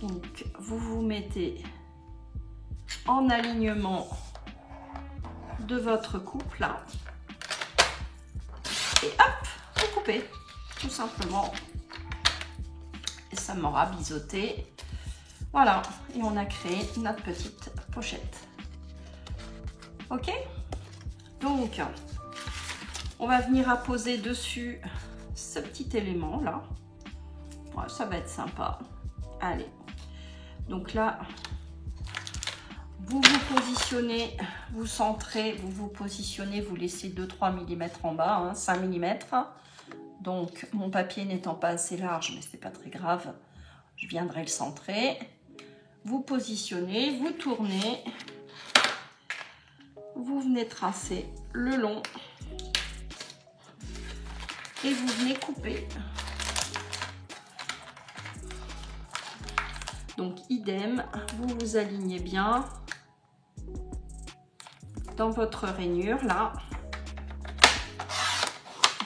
Donc, vous vous mettez en alignement de votre coupe là. Et hop, vous coupez, tout simplement. Et ça m'aura biseauté. Voilà, et on a créé notre petite pochette. Ok? Donc, on va venir apposer dessus ce petit élément là. Ouais, ça va être sympa. Allez. Donc là, vous vous positionnez, vous centrez, vous vous positionnez, vous laissez 2-3 mm en bas, hein, 5 mm. Donc, mon papier n'étant pas assez large, mais c'est pas très grave, je viendrai le centrer. Vous positionnez, vous tournez, vous venez tracer le long et vous venez couper. Donc, idem, vous vous alignez bien dans votre rainure là.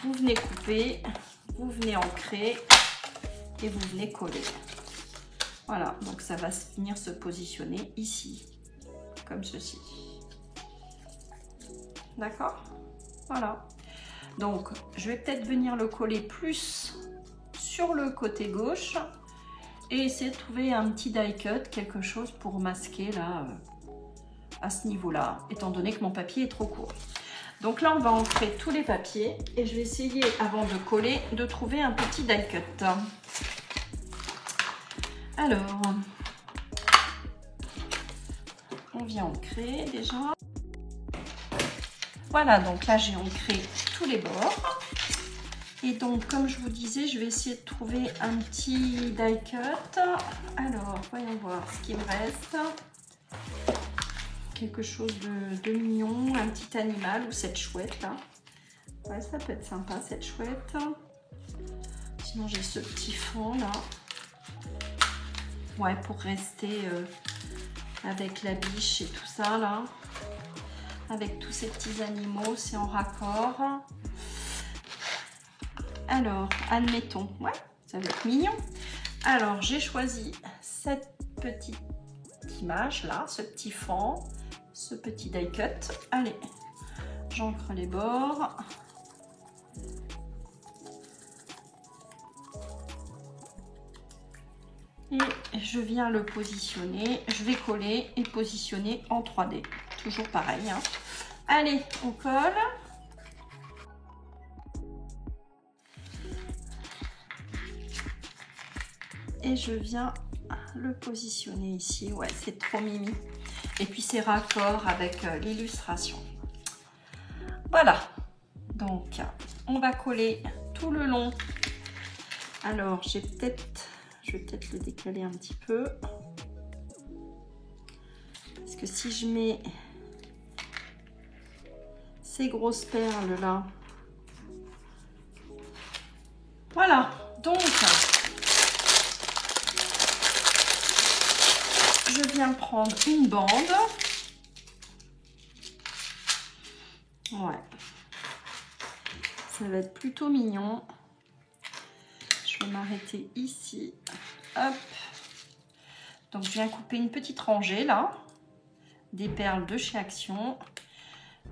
Vous venez couper, vous venez ancrer et vous venez coller. Voilà, donc ça va venir se positionner ici, comme ceci. D'accord? Voilà. Donc, je vais peut-être venir le coller plus sur le côté gauche et essayer de trouver un petit die cut, quelque chose pour masquer là, à ce niveau-là, étant donné que mon papier est trop court. Donc là, on va ancrer tous les papiers et je vais essayer, avant de coller, de trouver un petit die cut. Alors, on vient ancrer déjà. Voilà, donc là, j'ai ancré tous les bords. Et donc, comme je vous disais, je vais essayer de trouver un petit die cut. Alors, voyons voir ce qu'il me reste. Quelque chose de mignon, un petit animal ou cette chouette là. Ouais, ça peut être sympa cette chouette. Sinon, j'ai ce petit fond là. Ouais, pour rester avec la biche et tout ça là. Avec tous ces petits animaux, c'est en raccord. Alors, admettons, ouais, ça va être mignon. Alors, j'ai choisi cette petite image là, ce petit fond, ce petit die cut. Allez, j'ancre les bords. Et je viens le positionner. Je vais coller et positionner en 3D. Toujours pareil, hein. Allez, on colle. Et je viens le positionner ici. Ouais, c'est trop mimi. Et puis c'est raccord avec l'illustration. Voilà. Donc, on va coller tout le long. Alors, je vais peut-être le décaler un petit peu. Parce que si je mets ces grosses perles là. Voilà. Donc, je viens prendre une bande. Ouais. Ça va être plutôt mignon. Je vais m'arrêter ici. Hop. Donc, je viens couper une petite rangée là. Des perles de chez Action.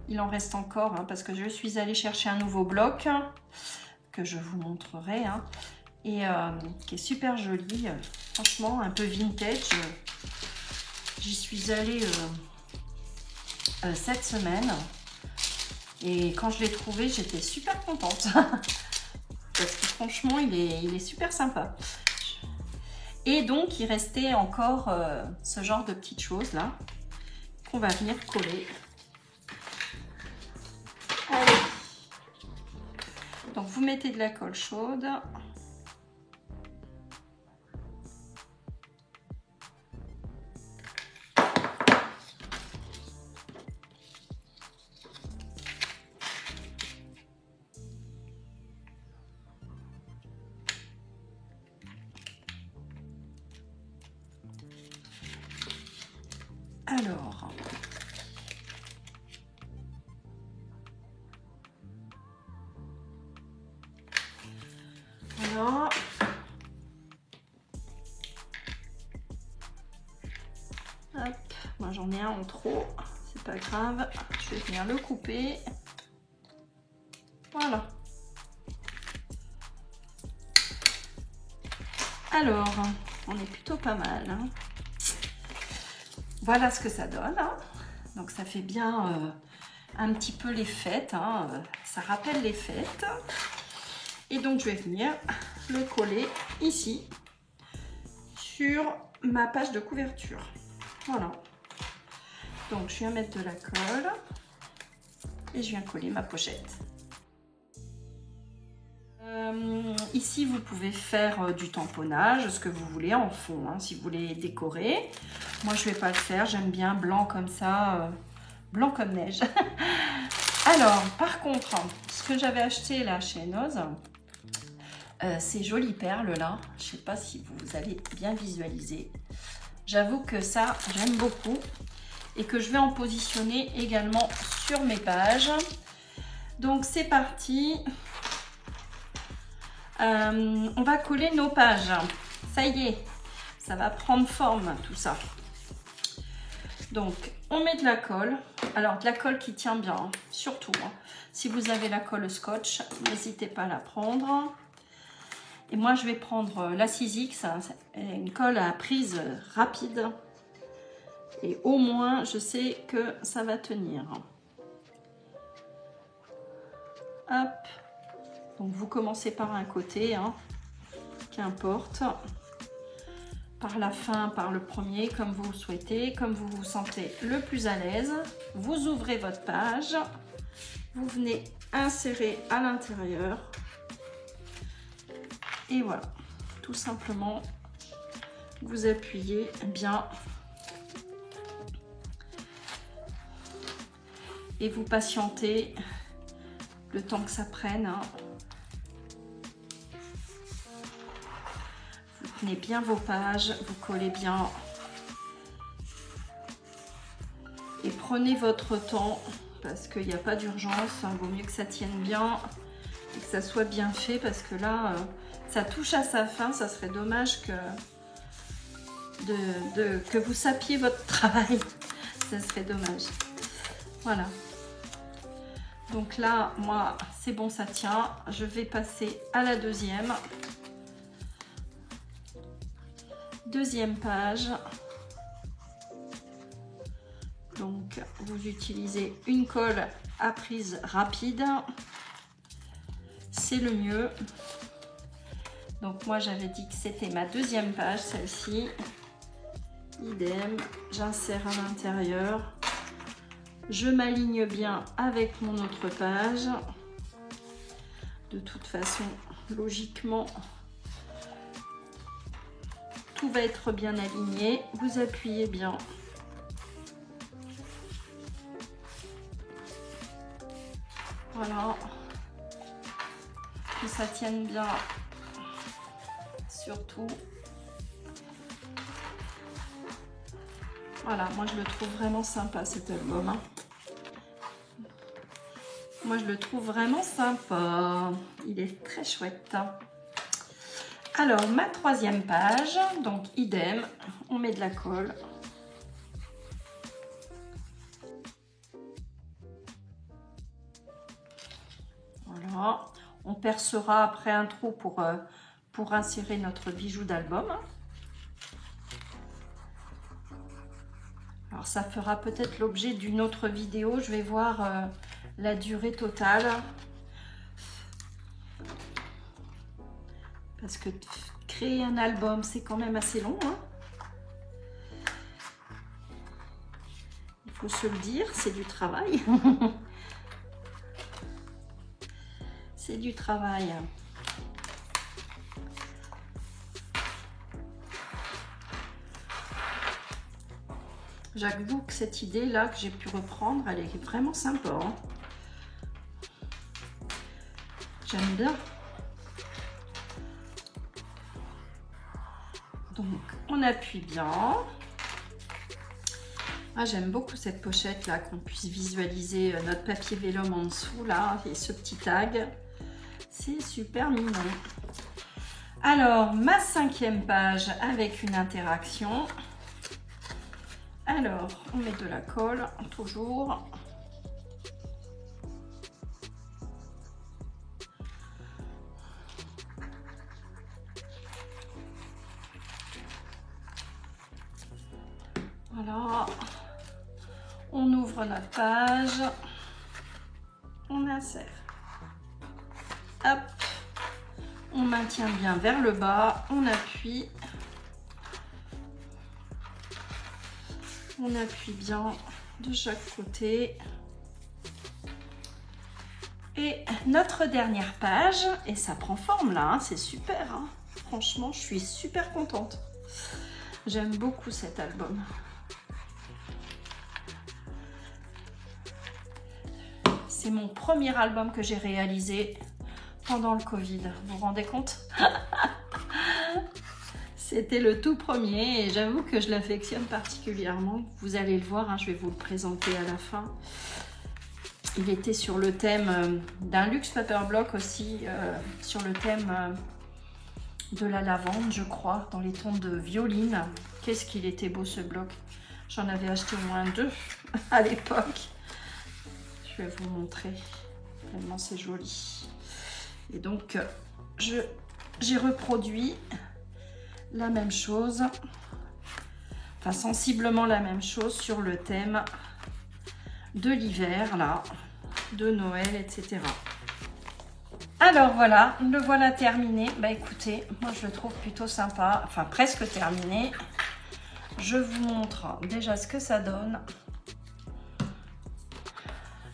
Il en reste encore hein, parce que je suis allée chercher un nouveau bloc que je vous montrerai. Hein. et qui est super jolie. Franchement, un peu vintage. J'y suis allée cette semaine et quand je l'ai trouvé, j'étais super contente parce que franchement, il est super sympa. Et donc, il restait encore ce genre de petites choses là qu'on va venir coller. Allez. Donc, vous mettez de la colle chaude. Alors, voilà. Hop, moi j'en ai un en trop, c'est pas grave, je vais venir le couper. Voilà. Alors, on est plutôt pas mal. Hein. Voilà ce que ça donne. Hein. Donc ça fait bien un petit peu les fêtes. Hein. Ça rappelle les fêtes. Et donc je vais venir le coller ici sur ma page de couverture. Voilà. Donc je viens mettre de la colle et je viens coller ma pochette. Ici, vous pouvez faire du tamponnage, ce que vous voulez en fond, hein, si vous voulez décorer. Moi, je ne vais pas le faire. J'aime bien blanc comme ça, blanc comme neige. Alors, par contre, ce que j'avais acheté là chez Noz, ces jolies perles là, je ne sais pas si vous allez bien visualiser. J'avoue que ça, j'aime beaucoup et que je vais en positionner également sur mes pages. Donc, c'est parti. On va coller nos pages. Ça y est, ça va prendre forme tout ça. Donc, on met de la colle. Alors, de la colle qui tient bien, hein, surtout. Hein. Si vous avez la colle scotch, n'hésitez pas à la prendre. Et moi, je vais prendre la 6X, hein, une colle à prise rapide. Et au moins, je sais que ça va tenir. Hop. Donc vous commencez par un côté, hein, qu'importe, par la fin, par le premier, comme vous le souhaitez, comme vous vous sentez le plus à l'aise. Vous ouvrez votre page, vous venez insérer à l'intérieur et voilà, tout simplement, vous appuyez bien et vous patientez le temps que ça prenne. Hein. Tenez bien vos pages, vous collez bien et prenez votre temps parce qu'il n'y a pas d'urgence, il vaut mieux que ça tienne bien et que ça soit bien fait parce que là, ça touche à sa fin, ça serait dommage que vous sapiez votre travail, ça serait dommage. Voilà. Donc là, moi, c'est bon, ça tient. Je vais passer à la deuxième. Deuxième page. Donc, vous utilisez une colle à prise rapide. C'est le mieux. Donc, moi, j'avais dit que c'était ma deuxième page, celle-ci. Idem, j'insère à l'intérieur. Je m'aligne bien avec mon autre page. De toute façon, logiquement, tout va être bien aligné. Vous appuyez bien. Voilà. Que ça tienne bien. Surtout. Voilà, moi je le trouve vraiment sympa cet album. Hein. Moi je le trouve vraiment sympa. Il est très chouette. Alors, ma troisième page, donc idem, on met de la colle. Voilà, on percera après un trou pour insérer notre bijou d'album. Alors ça fera peut-être l'objet d'une autre vidéo, je vais voir la durée totale. Parce que créer un album, c'est quand même assez long, hein. Il faut se le dire, c'est du travail. C'est du travail. J'avoue que cette idée-là que j'ai pu reprendre, elle est vraiment sympa, hein. J'aime bien. Donc, on appuie bien. Ah, j'aime beaucoup cette pochette là, qu'on puisse visualiser notre papier vélum en dessous là, et ce petit tag. C'est super mignon. Alors, ma 5e page avec une interaction. Alors, on met de la colle, toujours. Voilà. On ouvre notre page. On insère. Hop. On maintient bien vers le bas. On appuie. On appuie bien de chaque côté. Et notre dernière page, et ça prend forme là, hein, c'est super, hein. Franchement, je suis super contente. J'aime beaucoup cet album. C'est mon premier album que j'ai réalisé pendant le Covid. Vous vous rendez compte? C'était le tout premier et j'avoue que je l'affectionne particulièrement. Vous allez le voir, hein, je vais vous le présenter à la fin. Il était sur le thème d'un luxe paper block aussi, sur le thème de la lavande, je crois, dans les tons de violine. Qu'est-ce qu'il était beau ce bloc. J'en avais acheté au moins 2 à l'époque. Je vais vous montrer, tellement c'est joli. Et donc, j'ai reproduit la même chose, enfin sensiblement la même chose sur le thème de l'hiver, là, de Noël, etc. Alors voilà, le voilà terminé. Bah écoutez, moi je le trouve plutôt sympa, enfin presque terminé. Je vous montre déjà ce que ça donne.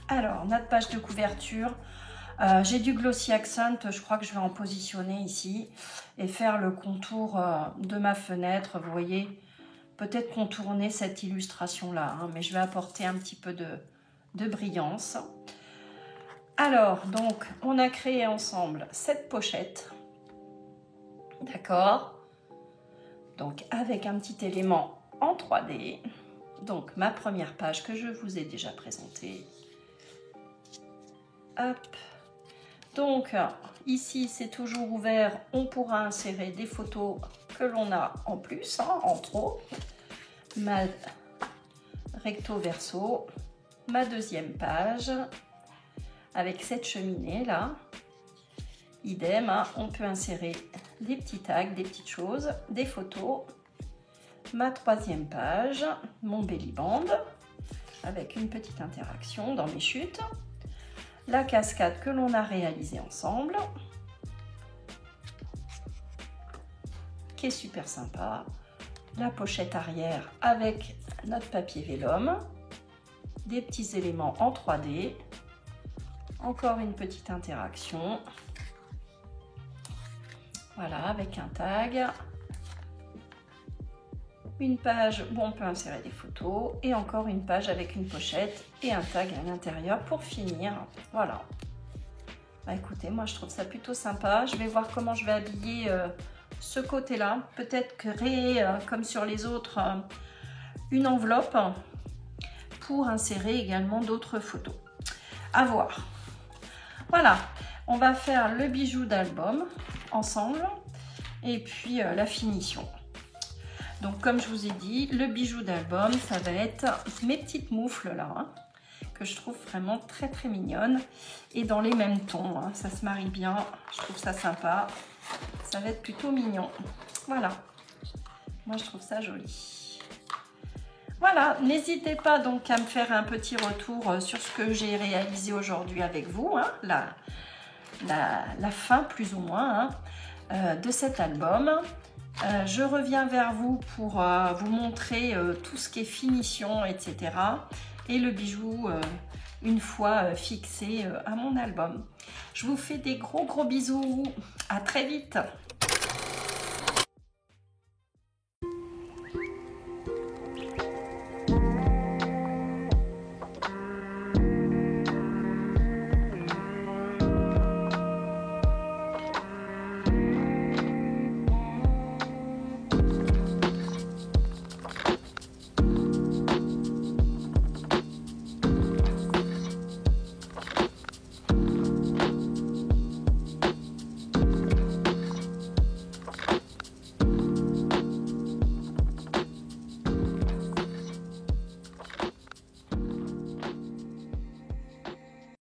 Alors, notre page de couverture. J'ai du Glossy Accent, je crois que je vais en positionner ici et faire le contour de ma fenêtre. Vous voyez, peut-être contourner cette illustration-là, hein, mais je vais apporter un petit peu de brillance. Alors, donc, on a créé ensemble cette pochette, d'accord? Donc, avec un petit élément en 3D. Donc, ma première page que je vous ai déjà présentée. Hop. Donc, ici, c'est toujours ouvert. On pourra insérer des photos que l'on a en plus, hein, en trop. Ma recto verso. Ma deuxième page. Avec cette cheminée là. Idem, hein, on peut insérer des petits tags, des petites choses, des photos. Ma troisième page. Mon belly band. Avec une petite interaction dans mes chutes. La cascade que l'on a réalisée ensemble, qui est super sympa. La pochette arrière avec notre papier vélum, des petits éléments en 3D, encore une petite interaction. Voilà, avec un tag. Une page où on peut insérer des photos et encore une page avec une pochette et un tag à l'intérieur pour finir. Voilà. Bah écoutez, moi je trouve ça plutôt sympa. Je vais voir comment je vais habiller ce côté-là. Peut-être créer, comme sur les autres, une enveloppe pour insérer également d'autres photos. À voir. Voilà, on va faire le bijou d'album ensemble et puis la finition. Donc, comme je vous ai dit, le bijou d'album, ça va être mes petites moufles là, hein, que je trouve vraiment très très mignonnes et dans les mêmes tons. Hein, ça se marie bien, je trouve ça sympa. Ça va être plutôt mignon. Voilà. Moi, je trouve ça joli. Voilà, n'hésitez pas donc à me faire un petit retour sur ce que j'ai réalisé aujourd'hui avec vous, hein, la fin plus ou moins de cet album. Je reviens vers vous pour vous montrer tout ce qui est finition, etc. Et le bijou une fois fixé à mon album. Je vous fais des gros bisous. À très vite.